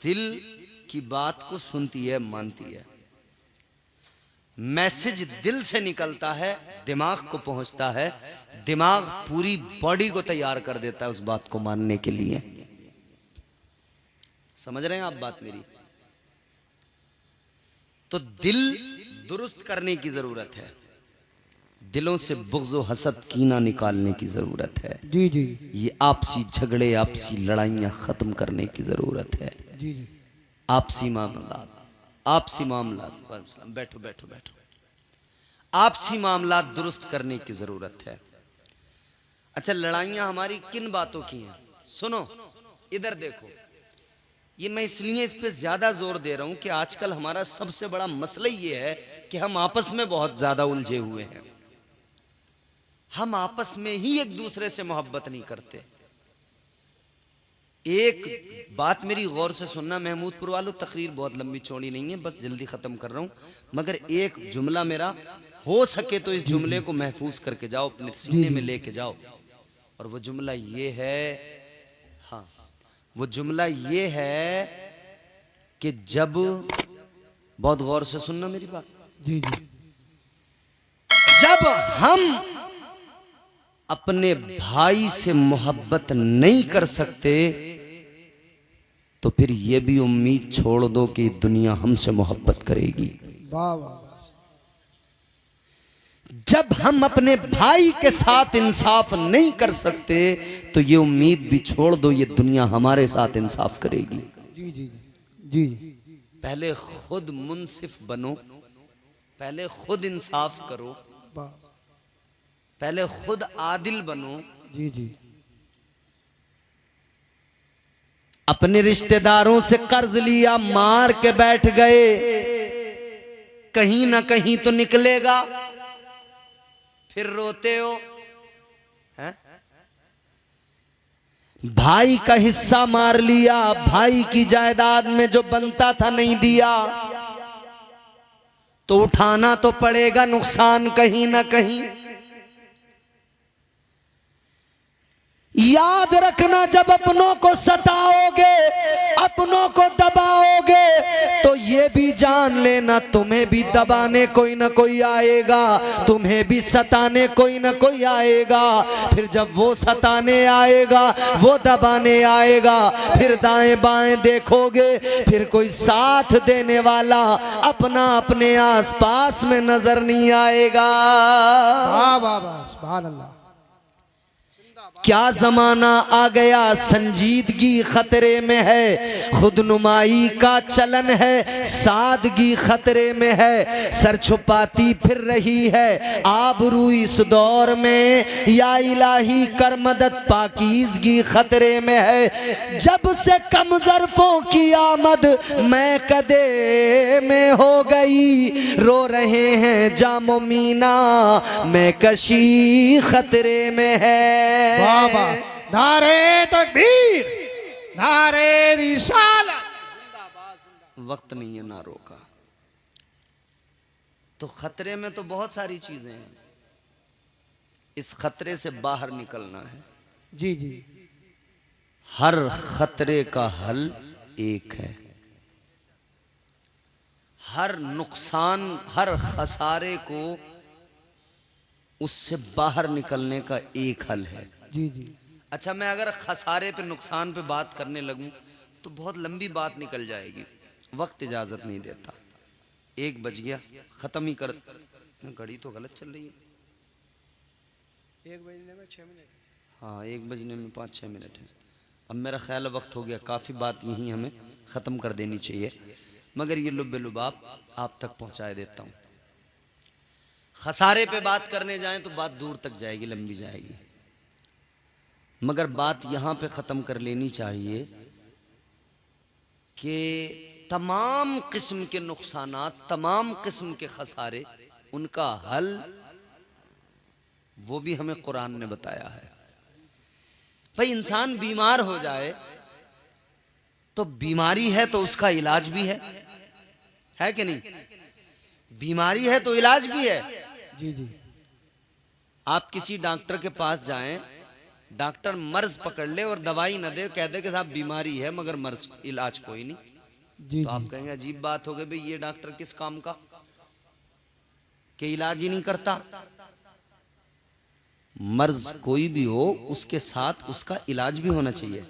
दिल की बात को सुनती है, मानती है। मैसेज दिल से निकलता है, दिमाग को पहुंचता है, दिमाग पूरी बॉडी को तैयार कर देता है उस बात को मानने के लिए। समझ रहे हैं आप बात मेरी? तो दिल दुरुस्त करने की जरूरत है, दिलों से बुग़्ज़ व हसद, कीना निकालने की जरूरत है। जी जी ये आपसी झगड़े, आपसी लड़ाइयां खत्म करने की जरूरत है। जी जी आपसी मामलात, आपसी मामलात, बैठो बैठो बैठो, आपसी मामलात दुरुस्त करने की जरूरत है। अच्छा, लड़ाइयां हमारी किन बातों की हैं? सुनो, इधर देखो। ये मैं इसलिए इस पे ज्यादा जोर दे रहा हूं कि आजकल हमारा सबसे बड़ा मसला ये है कि हम आपस में बहुत ज्यादा उलझे हुए हैं। हम आपस में ही एक दूसरे से मोहब्बत नहीं करते। एक बात मेरी गौर से सुनना महमूदपुर वालों, तकरीर बहुत लंबी चौड़ी नहीं है, बस जल्दी खत्म कर रहा हूं, मगर एक जुमला मेरा हो सके तो इस जुमले को महफूज करके जाओ, अपने सीने में लेके जाओ। और वो जुमला ये है, हाँ वो जुमला ये है कि जब, बहुत गौर से सुनना मेरी बात, जी जी जब हम अपने भाई से मोहब्बत नहीं कर सकते तो फिर यह भी उम्मीद छोड़ दो कि दुनिया हमसे मोहब्बत करेगी। वाह वाह। जब हम अपने भाई के साथ इंसाफ नहीं कर सकते तो ये उम्मीद भी छोड़ दो ये दुनिया हमारे साथ इंसाफ करेगी। जी जी जी जी। पहले खुद मुंसिफ बनो, पहले खुद इंसाफ करो, वाह। पहले खुद आदिल बनो। जी जी। अपने रिश्तेदारों से कर्ज लिया, मार के बैठ गए, कहीं ना कहीं तो निकलेगा, फिर रोते हो हैं? भाई का हिस्सा मार लिया, भाई की जायदाद में जो बनता था नहीं दिया, तो उठाना तो पड़ेगा नुकसान कहीं ना कहीं। याद रखना, जब अपनों को सताओगे, अपनों को दबाओगे, तो ये भी जान लेना तुम्हें भी दबाने कोई ना कोई आएगा, तुम्हें भी सताने कोई ना कोई आएगा। फिर जब वो सताने आएगा, वो दबाने आएगा, फिर दाएं बाएं देखोगे, फिर कोई साथ देने वाला अपना अपने आसपास में नजर नहीं आएगा। वाह वाह वाह, सुभान अल्लाह। क्या जमाना आ गया, संजीदगी खतरे में है, खुदनुमाई का चलन है, सादगी खतरे में है, सर छुपाती फिर रही है आबरू इस दौर में, या इलाही कर मदद पाकीज़गी खतरे में है। जब से कम ज़र्फ़ों की आमद मैं कदे में हो गई, रो रहे हैं जामो मीना मैं कशी खतरे में है। बाबा नारे तकबीर, नारे रिसालत। वक्त नहीं है ना रोका। तो खतरे में तो बहुत सारी चीजें हैं, इस खतरे से बाहर निकलना है। जी जी। हर खतरे का हल एक है, हर नुकसान, हर खसारे को उससे बाहर निकलने का एक हल है। जी जी। अच्छा, मैं अगर खसारे पे नुकसान पे बात करने लगूं तो बहुत लंबी बात निकल जाएगी, वक्त इजाजत नहीं देता। 1 बज गया, खत्म ही कर। घड़ी तो गलत चल रही है। 1 बजने में 6 मिनट। हाँ, 1 बजने में 5-6 मिनट है। अब मेरा ख्याल वक्त हो गया, काफ़ी बात यहीं हमें ख़त्म कर देनी चाहिए, मगर ये लुब्बे लुबाब आप तक पहुँचाए देता हूँ। खसारे पे बात करने जाएं तो बात दूर तक जाएगी, लंबी जाएगी, मगर बात यहाँ पे ख़त्म कर लेनी चाहिए कि तमाम किस्म के नुकसानात, तमाम किस्म के खसारे, उनका हल वो भी हमें कुरान ने बताया है। भाई, इंसान बीमार हो जाए तो बीमारी है तो उसका इलाज भी है कि नहीं? बीमारी है तो इलाज भी है। जी जी। आप किसी डॉक्टर के पास जाएं, डॉक्टर मर्ज पकड़ ले और दवाई ना दे, कह दे कि साहब बीमारी है मगर मर्ज इलाज कोई नहीं, जी तो आप कहेंगे अजीब बात हो गई, भाई ये डॉक्टर किस काम का कि इलाज ही नहीं करता। मर्ज कोई भी हो उसके साथ उसका इलाज भी होना चाहिए।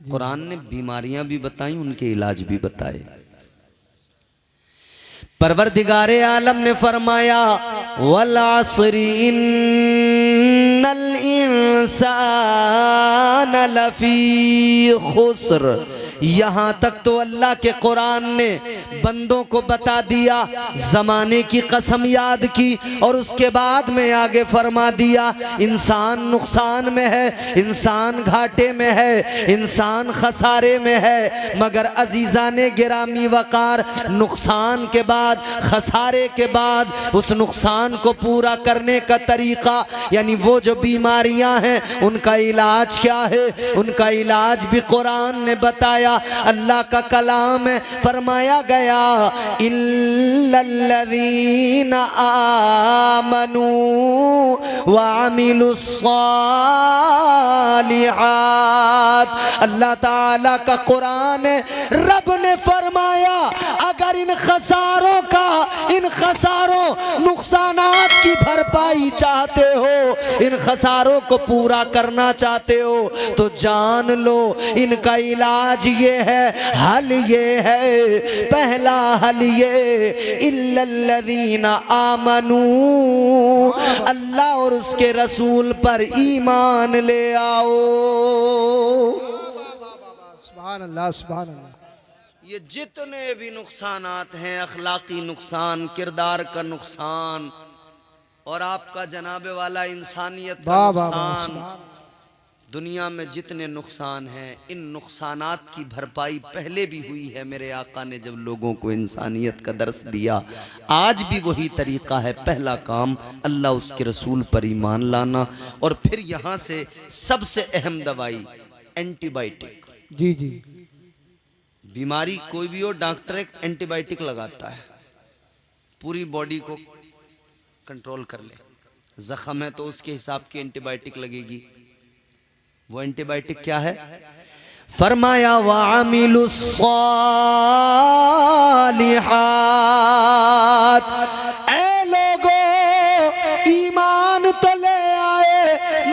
कुरान ने बीमारियां भी बताई, उनके इलाज भी बताए। परवरदिगारे आलम ने फरमाया वल असरी इन्नल इंसान लफी खुस्र। यहां तक तो अल्लाह के कुरान ने बंदों को बता दिया, जमाने की कसम याद की, और उसके बाद में आगे फरमा दिया इंसान नुकसान में है, इंसान घाटे में है, इंसान खसारे में है। मगर अजीज़ाने गिरामी वकार, नुकसान के बाद, खसारे के बाद उस नुकसान को पूरा करने का तरीका, यानी वो जो बीमारियां हैं उनका इलाज क्या है, उनका इलाज भी कुरान ने बताया। फरमाया, अल्लाह का कलाम है, फरमाया गया इल्लल्लज़ीना आमनू व अमिलुस्सालिहात। अल्लाह ताला का कुरान है, रब ने फरमाया अगर इन खसारों का, इन खसारों नुकसानात की भरपाई चाहते हो, इन खसारों को पूरा करना चाहते हो तो जान लो इनका इलाज ये है, हल ये है, पहला हल ये इल्लल्लज़ीना आमनू, अल्लाह और उसके रसूल पर ईमान ले आओ। सुभान अल्लाह, सुभान अल्लाह। ये जितने भी नुकसानात हैं, अखलाकी नुकसान, किरदार का नुकसान और आपका जनाबे वाला इंसानियत का नुकसान, दुनिया में जितने नुकसान हैं, इन नुकसानात की भरपाई पहले भी हुई है। मेरे आका ने जब लोगों को इंसानियत का दर्स दिया, आज भी वही तरीका है। पहला काम अल्लाह उसके रसूल पर ईमान लाना, और फिर यहाँ से सबसे अहम दवाई एंटीबायोटिक। जी जी। बीमारी कोई भी हो, डॉक्टर एक एंटीबायोटिक लगाता है, पूरी बॉडी को कंट्रोल कर ले। जख्म है तो उसके हिसाब की एंटीबायोटिक लगेगी। वो एंटीबायोटिक क्या है? फरमाया वामिलुस्सालिहात। ए लोगो, ईमान तो ले आए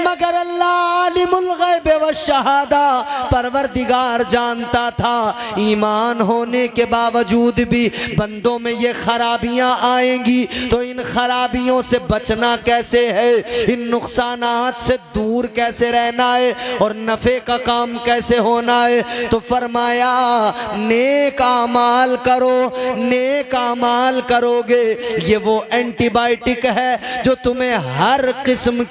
मगर अल्लाह आलिमुल गैब व शहादा, परवरदिगार जानता था ईमान होने के बावजूद भी बंदों में ये खराबियां आएंगी, तो इन खराबियों से बचना कैसे है, इन नुकसानात से दूर कैसे रहना है और नफे का काम कैसे होना है। तो फरमाया नेक आमाल करो, नेक आमाल करोगे ये वो एंटीबायोटिक है जो तुम्हें हर किस्म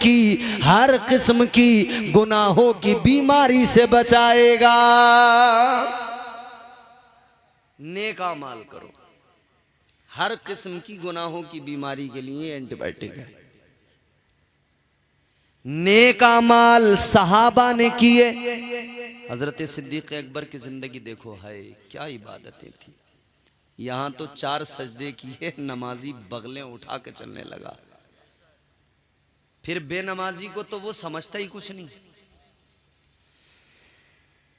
की गुनाहों की बीमारी से बचाएगा। नेक आमाल करो, हर किस्म की गुनाहों की बीमारी के लिए एंटीबायोटिक है। नेक आमाल सहाबा ने किए। हजरत सिद्दीक अकबर की जिंदगी देखो, है क्या इबादतें थी। यहां तो 4 सजदे किए, नमाजी बगलें उठा के चलने लगा। फिर बेनमाजी को तो वो समझता ही कुछ नहीं।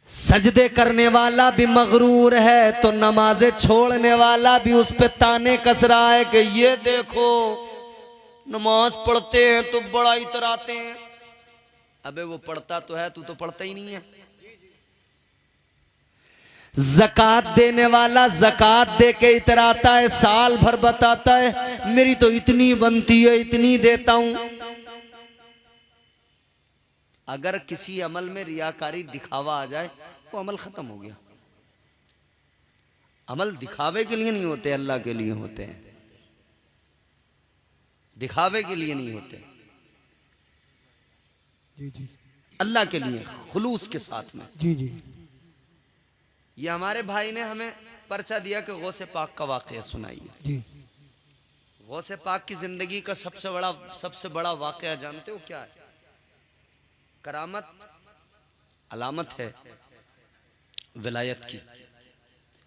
सजदे करने वाला भी मगरूर है तो नमाजें छोड़ने वाला भी उस पे ताने कस रहा है कि ये देखो नमाज पढ़ते हैं तो बड़ा इतराते हैं। अबे वो पढ़ता तो है, तू तो पढ़ता ही नहीं है। ज़कात देने वाला ज़कात दे के इतराता है, साल भर बताता है मेरी तो इतनी बनती है, इतनी देता हूं। अगर किसी अमल में रियाकारी दिखावा आ जाए तो अमल खत्म हो गया। अमल दिखावे के लिए नहीं होते, अल्लाह के लिए होते हैं। दिखावे के लिए नहीं होते, जी जी। अल्लाह के लिए खुलूस के साथ में। जी जी। ये हमारे भाई ने हमें पर्चा दिया कि गौसे पाक का वाकया सुनाइए। जी। गौसे पाक की जिंदगी का सबसे बड़ा वाकया जानते हो क्या है? करामत अलामत है विलायत की,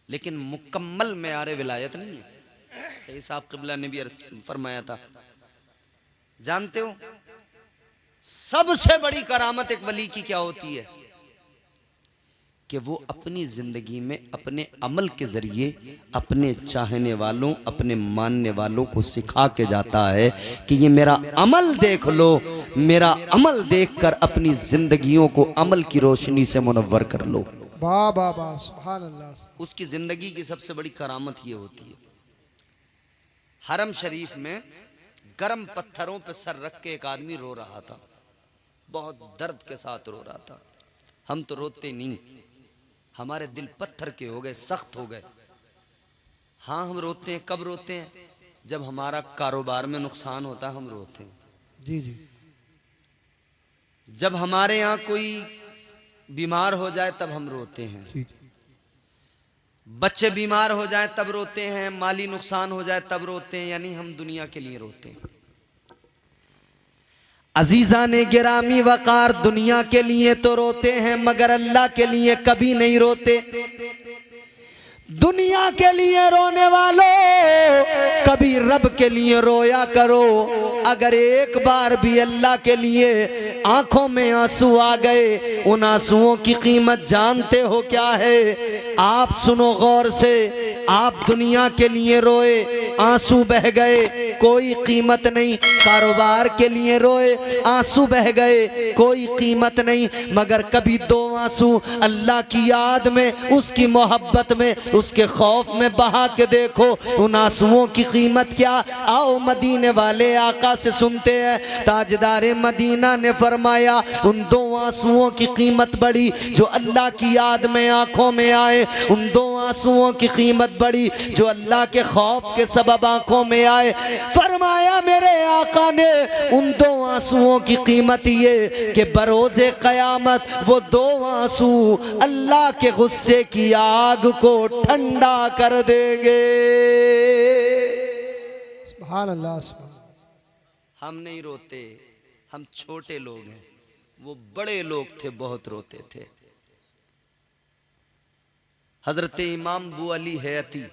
लेकिन मुकम्मल मेयारे विलायत नहीं है। सही साहब क़िबला ने भी फरमाया था, जानते हो सबसे बड़ी करामत एक वली की क्या होती है? कि वो अपनी जिंदगी में अपने अमल के जरिए अपने चाहने वालों, अपने मानने वालों को सिखा के जाता है कि ये मेरा अमल देख लो, मेरा अमल देखकर अपनी जिंदगियों को अमल की रोशनी से मुनव्वर कर लो। वाह वाह वाह, सुभान अल्लाह। उसकी जिंदगी की सबसे बड़ी करामत ये होती है। हरम शरीफ में गर्म पत्थरों पे सर रख के एक आदमी रो रहा था, बहुत दर्द के साथ रो रहा था। हम तो रोते नहीं, हमारे दिल पत्थर के हो गए, सख्त हो गए। हाँ हम रोते हैं, कब रोते हैं? जब हमारा कारोबार में नुकसान होता है हम रोते हैं। जी जी। जब हमारे यहाँ कोई बीमार हो जाए तब हम रोते हैं। जी। बच्चे बीमार हो जाए तब रोते हैं, माली नुकसान हो जाए तब रोते हैं, यानी हम दुनिया के लिए रोते हैं। अजीजा ने गिरामी वकार, दुनिया के लिए तो रोते हैं मगर अल्लाह के लिए कभी नहीं रोते। दुनिया के लिए रोने वालों कभी रब के लिए रोया करो। अगर एक बार भी अल्लाह के लिए आंखों में आंसू आ गए, उन आंसुओं की कीमत जानते हो क्या है? आप सुनो गौर से, आप दुनिया के लिए रोए, आंसू बह गए, कोई कीमत नहीं। कारोबार के लिए रोए, आंसू बह गए, कोई कीमत नहीं। मगर कभी दो आंसू अल्लाह की याद में, उसकी मोहब्बत में, उसके खौफ में बहा के देखो, उन आंसुओं की कीमत क्या। आओ मदीने वाले आका से सुनते हैं। ताजदारे मदीना ने फरमाया, उन दो आंसुओं की कीमत बड़ी जो अल्लाह की याद में आंखों में आए। उन दो आंसुओं की कीमत बड़ी जो अल्लाह के खौफ के सबब आंखों में आए। फरमाया मेरे आका ने, उन दो आंसुओं की कीमत ये कि बरोज़े क़यामत वो दो आंसू अल्लाह के गुस्से की आग को ठंडा कर देंगे। सुभान अल्लाह, सुभान। हम नहीं रोते, हम छोटे लोग हैं, वो बड़े लोग थे, बहुत रोते थे। हजरत इमाम बू अली हैती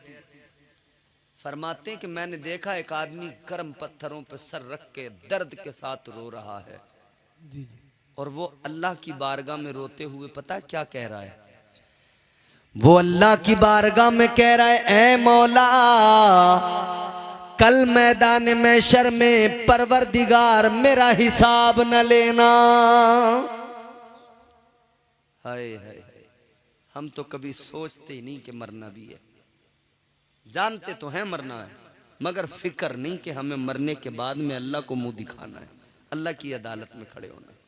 फरमाते हैं कि मैंने देखा एक आदमी गर्म पत्थरों पर सर रख के दर्द के साथ रो रहा है। जी जी। और वो अल्लाह की बारगाह में रोते हुए पता है क्या कह रहा है? वो अल्लाह की बारगाह में कह रहा है, ऐ मौला, कल मैदान महशर में परवरदिगार मेरा हिसाब न लेना। हाय हाय हाय, हम तो कभी सोचते ही नहीं कि मरना भी है। जानते तो हैं मरना है, मगर फिक्र नहीं कि हमें मरने के बाद में अल्लाह को मुंह दिखाना है, अल्लाह की अदालत में खड़े होना है।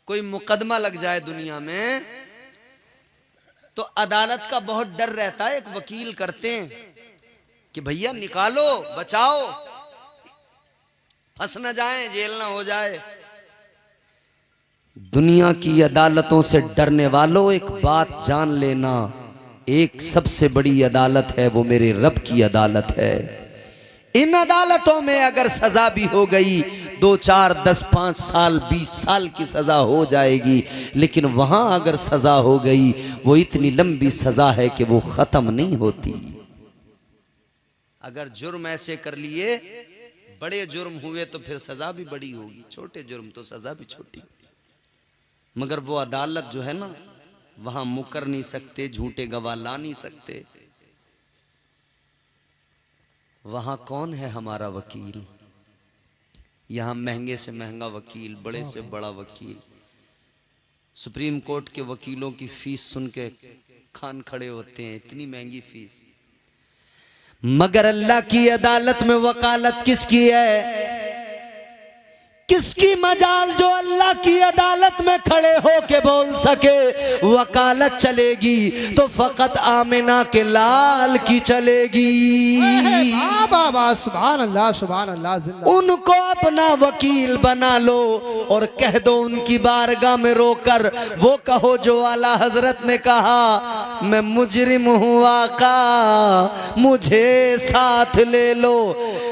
कोई मुकदमा लग जाए दुनिया में तो अदालत का बहुत डर रहता है। एक वकील करते हैं कि भैया निकालो, बचाओ, फंस न जाए, जेल ना हो जाए। दुनिया की अदालतों से डरने वालों, एक बात जान लेना, एक सबसे बड़ी अदालत है, वो मेरे रब की अदालत है। इन अदालतों में अगर सजा भी हो गई, 2, 4, 10, 5 साल, 20 साल की सजा हो जाएगी, लेकिन वहां अगर सजा हो गई, वो इतनी लंबी सजा है कि वो खत्म नहीं होती। अगर जुर्म ऐसे कर लिए, बड़े जुर्म हुए तो फिर सजा भी बड़ी होगी, छोटे जुर्म तो सजा भी छोटी। मगर वो अदालत जो है ना, वहां मुकर नहीं सकते, झूठे गवाह ला नहीं सकते। वहां कौन है हमारा वकील? यहां महंगे से महंगा वकील, बड़े से बड़ा वकील। सुप्रीम कोर्ट के वकीलों की फीस सुन के खान खड़े होते हैं, इतनी महंगी फीस। मगर अल्लाह की अदालत में वकालत किसकी है? किसकी मजाल जो अल्लाह की अदालत में खड़े हो के बोल सके? वकालत चलेगी तो फकत आमिना के लाल की चलेगी। बाबा, सुभान अल्लाह, सुभान अल्लाह। जिंदा। उनको अपना वकील बना लो और कह दो उनकी बारगाह में रोकर, वो कहो जो आला हजरत ने कहा, मैं मुजरिम हूँ आका, मुझे साथ ले लो।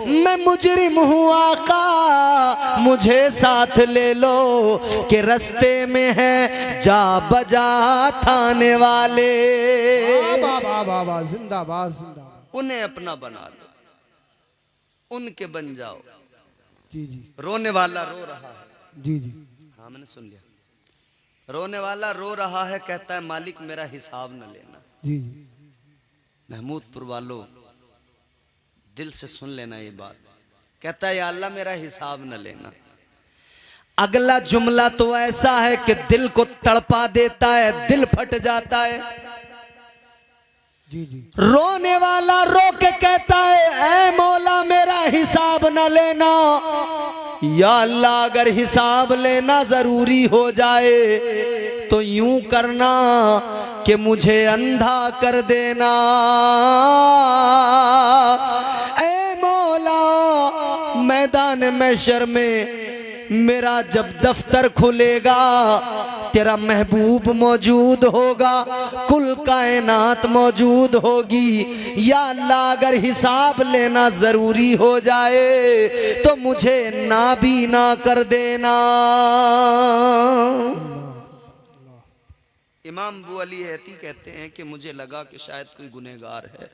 मैं मुजरिम हूँ आका, मुझे साथ ले लो, कि रस्ते में है जा बजा थाने वाले। बाबा बाबा, जिंदाबाद जिंदाबाद। उन्हें अपना बना लो, उनके बन जाओ। जी जी। रोने वाला रो रहा है। जी जी। हाँ मैंने सुन लिया। रोने वाला रो रहा है, कहता है मालिक मेरा हिसाब न लेना। जी जी। महमूदपुर वालों दिल से सुन लेना ये बात। कहता है या अल्लाह मेरा हिसाब न लेना। अगला जुमला तो ऐसा है कि दिल को तड़पा देता है, दिल फट जाता है। जी जी। रोने वाला रो के कहता है ऐ मौला मेरा हिसाब न लेना। या अल्लाह अगर हिसाब लेना जरूरी हो जाए तो यूं करना कि मुझे अंधा कर देना। ऐ मौला मैदान महशर में मेरा जब दफ्तर खुलेगा तेरा महबूब मौजूद होगा, कुल कायनात मौजूद होगी। या अल्लाह अगर हिसाब लेना जरूरी हो जाए तो मुझे नाबीना कर देना। इमाम अबू अली हैती कहते हैं कि मुझे लगा कि शायद कोई गुनहगार है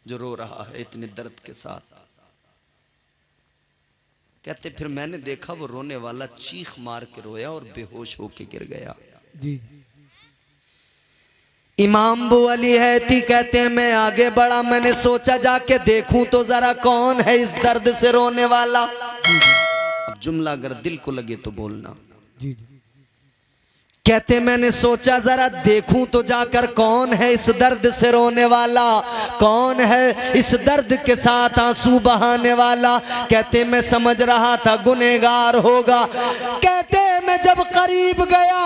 जो रो रहा है इतने दर्द के साथ। कहते फिर मैंने देखा वो रोने वाला चीख मार के रोया और बेहोश होके गिर गया। जी इमाम अबू अली हैती कहते हैं मैं आगे बढ़ा, मैंने सोचा जाके देखूं तो जरा कौन है इस दर्द से रोने वाला। अब जुमला अगर दिल को लगे तो बोलना। जी जी कहते मैंने सोचा जरा देखूं तो जाकर कौन है इस दर्द से रोने वाला, कौन है इस दर्द के साथ आंसू बहाने वाला। कहते मैं समझ रहा था गुनहगार होगा। कहते मैं जब करीब गया,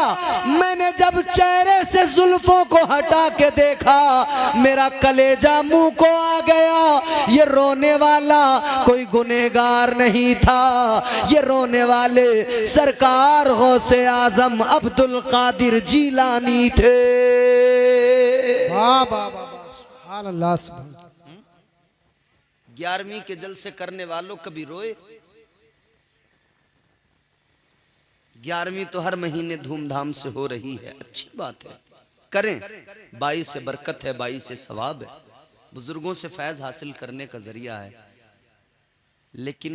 मैंने जब चेहरे से जुल्फों को हटा के देखा, मेरा कलेजा मुंह को आ गया। ये रोने वाला कोई गुनहगार नहीं था, ये रोने वाले सरकार गौसे आजम अब्दुल कादिर जीलानी थे। वाह वाह वाह सुभान अल्लाह सुभान। 11वीं के जलसे करने वालों कभी रोए? 11वीं तो हर महीने धूमधाम से हो रही है, अच्छी बात है, करें। 22 से बरकत है, 22 से सवाब है, बुजुर्गों से फैज हासिल करने का जरिया है। लेकिन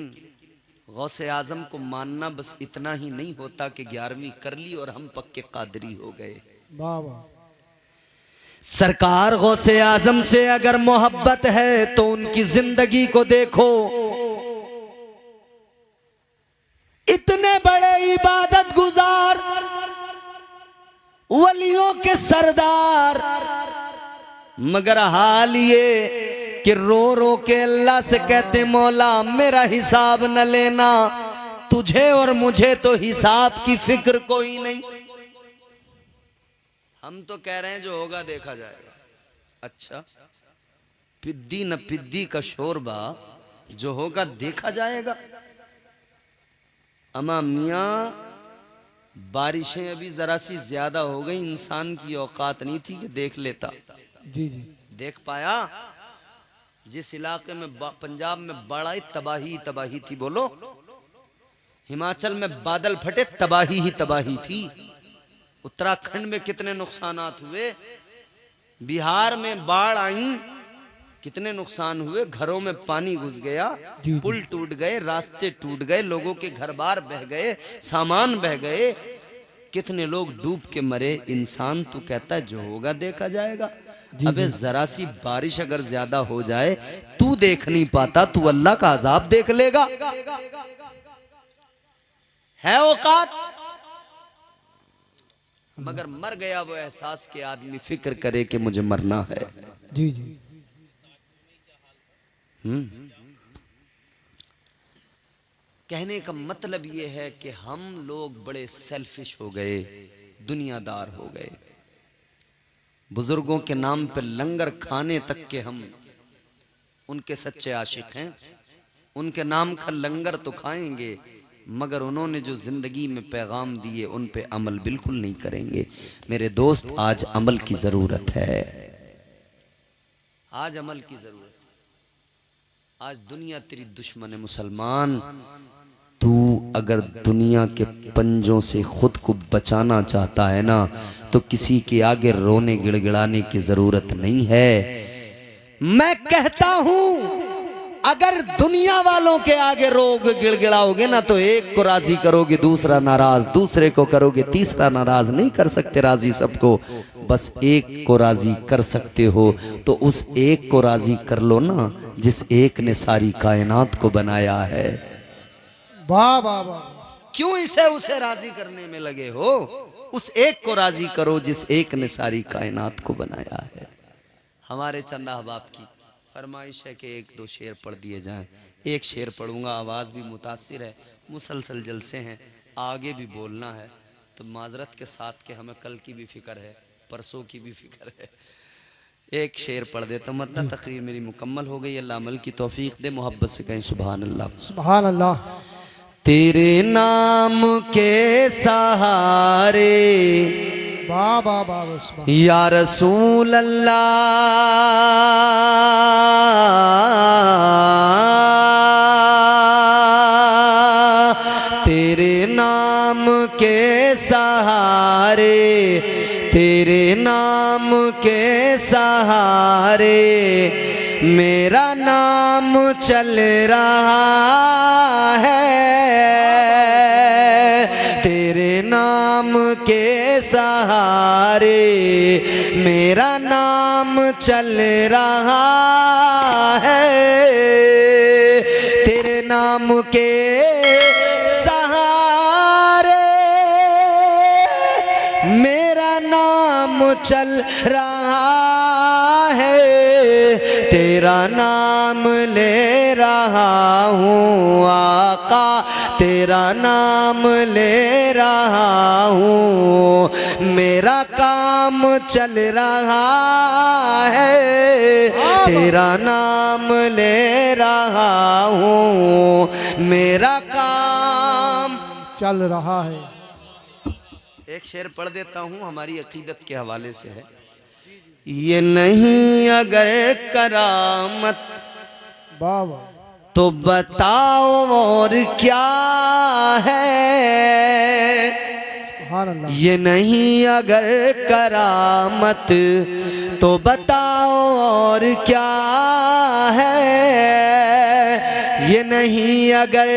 गौसे आजम को मानना बस इतना ही नहीं होता कि 11वीं कर ली और हम पक्के कादरी हो गए। वाह वाह सरकार गौसे आजम से अगर मोहब्बत है तो उनकी जिंदगी को देखो। इतने बड़े इबादत गुजार, वलियों के सरदार, मगर हाल ये कि रो रो के अल्लाह से कहते मौला मेरा हिसाब न लेना, तुझे और मुझे तो हिसाब की फिक्र कोई नहीं। हम तो कह रहे हैं जो होगा देखा जाएगा। अच्छा, पिद्दी न पिद्दी का शोरबा, जो होगा देखा जाएगा। अमा मियाँ बारिशें अभी जरा सी ज्यादा हो गई, इंसान की औकात नहीं थी कि देख लेता। जी जी देख पाया? जिस इलाके में पंजाब में बड़ा ही तबाही थी, बोलो। हिमाचल में बादल फटे, तबाही ही तबाही थी। उत्तराखंड में कितने नुकसानात हुए, बिहार में बाढ़ आई, कितने नुकसान हुए, घरों में पानी घुस गया, पुल टूट गए, रास्ते टूट गए, लोगों के घर बार बह गए, सामान बह गए, कितने लोग डूब के मरे। इंसान तू कहता है जो होगा देखा जाएगा। अबे जरा सी बारिश अगर ज्यादा हो जाए, तू देख नहीं पाता, तू अल्लाह का अजाब देख लेगा। है औकात? मगर मर गया वो एहसास के आदमी फिक्र करे कि मुझे मरना है। जी जी कहने का मतलब ये है कि हम लोग बड़े सेल्फिश हो गए, दुनियादार हो गए। बुजुर्गों के नाम पे लंगर खाने तक के हम उनके सच्चे आशिक हैं। उनके नाम का लंगर तो खाएंगे, मगर उन्होंने जो जिंदगी में पैगाम दिए उन पे अमल बिल्कुल नहीं करेंगे। मेरे दोस्त, आज अमल की जरूरत है, आज अमल की जरूरत है। आज दुनिया तेरी दुश्मन है मुसलमान। तू अगर दुनिया के पंजों से खुद को बचाना चाहता है ना, तो किसी के आगे रोने गिड़गिड़ाने की जरूरत नहीं है। मैं कहता हूं अगर दुनिया वालों के आगे रोग गिड़गिड़ाओगे ना, तो एक को राजी करोगे, दूसरा नाराज, दूसरे को करोगे, तीसरा नाराज। नहीं कर सकते राजी सबको, बस एक को राजी कर सकते हो। तो उस एक को राजी कर लो ना, जिस एक ने सारी कायनात को बनाया है। वाह वाह वाह। क्यों इसे उसे राजी करने में लगे हो? उस एक को राजी करो जिस एक ने सारी कायनात को बनाया है। हमारे चंदा अहबाब की फरमाइश है कि 1-2 शेर पढ़ दिए जाएं। एक शेर पढ़ूंगा, आवाज़ भी मुतासिर है, मुसलसल जलसे हैं, आगे भी बोलना है, तो माजरत के साथ कि हमें कल की भी फिक्र है, परसों की भी फिक्र है। एक शेर पढ़ देता हूं, मतलब तकरीर मेरी मुकम्मल हो गई। अल्लाह अमल की तौफीक दे, मोहब्बत से कहें सुभान अल्लाह। सुभान अल्लाह। तेरे नाम के सहारे वाह वाह वाह वाह, सुभान या रसूल अल्लाह, तेरे नाम के सहारे, तेरे नाम के सहारे मेरा नाम चल रहा है, तेरे नाम के सहारे मेरा नाम चल रहा है, तेरे नाम के सहारे मेरा नाम चल रहा है, तेरा नाम ले रहा हूँ आका, तेरा नाम ले रहा हूँ, मेरा काम चल रहा है, तेरा नाम ले रहा हूँ, मेरा काम चल रहा है। एक शेर पढ़ देता हूँ, हमारी अकीदत के हवाले से है। ये नहीं अगर करामत वाह वाह, तो बताओ और क्या है, सुभान अल्लाह। ये नहीं अगर करामत तो बताओ और क्या है, ये नहीं अगर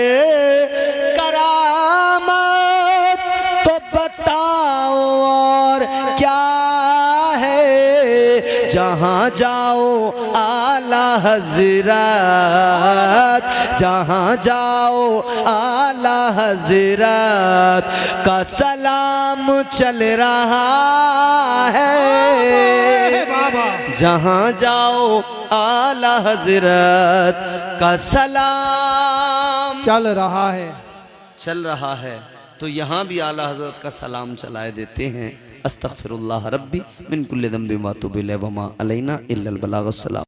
करामत तो बताओ और क्या है, जहाँ जाओ आला हजरत, जहाँ जाओ आला हजरत का सलाम चल रहा है, वाह वाह, जहाँ जाओ आला हजरत का सलाम चल रहा है। चल रहा है, तो यहाँ भी आला हजरत का सलाम चलाए देते हैं। अस्तगफिरुल्लाह रब्बी मिन कुल्लि ज़ंबि व अतूबु इलैहि व मा अलैना इल्लल बलागुस सलाम।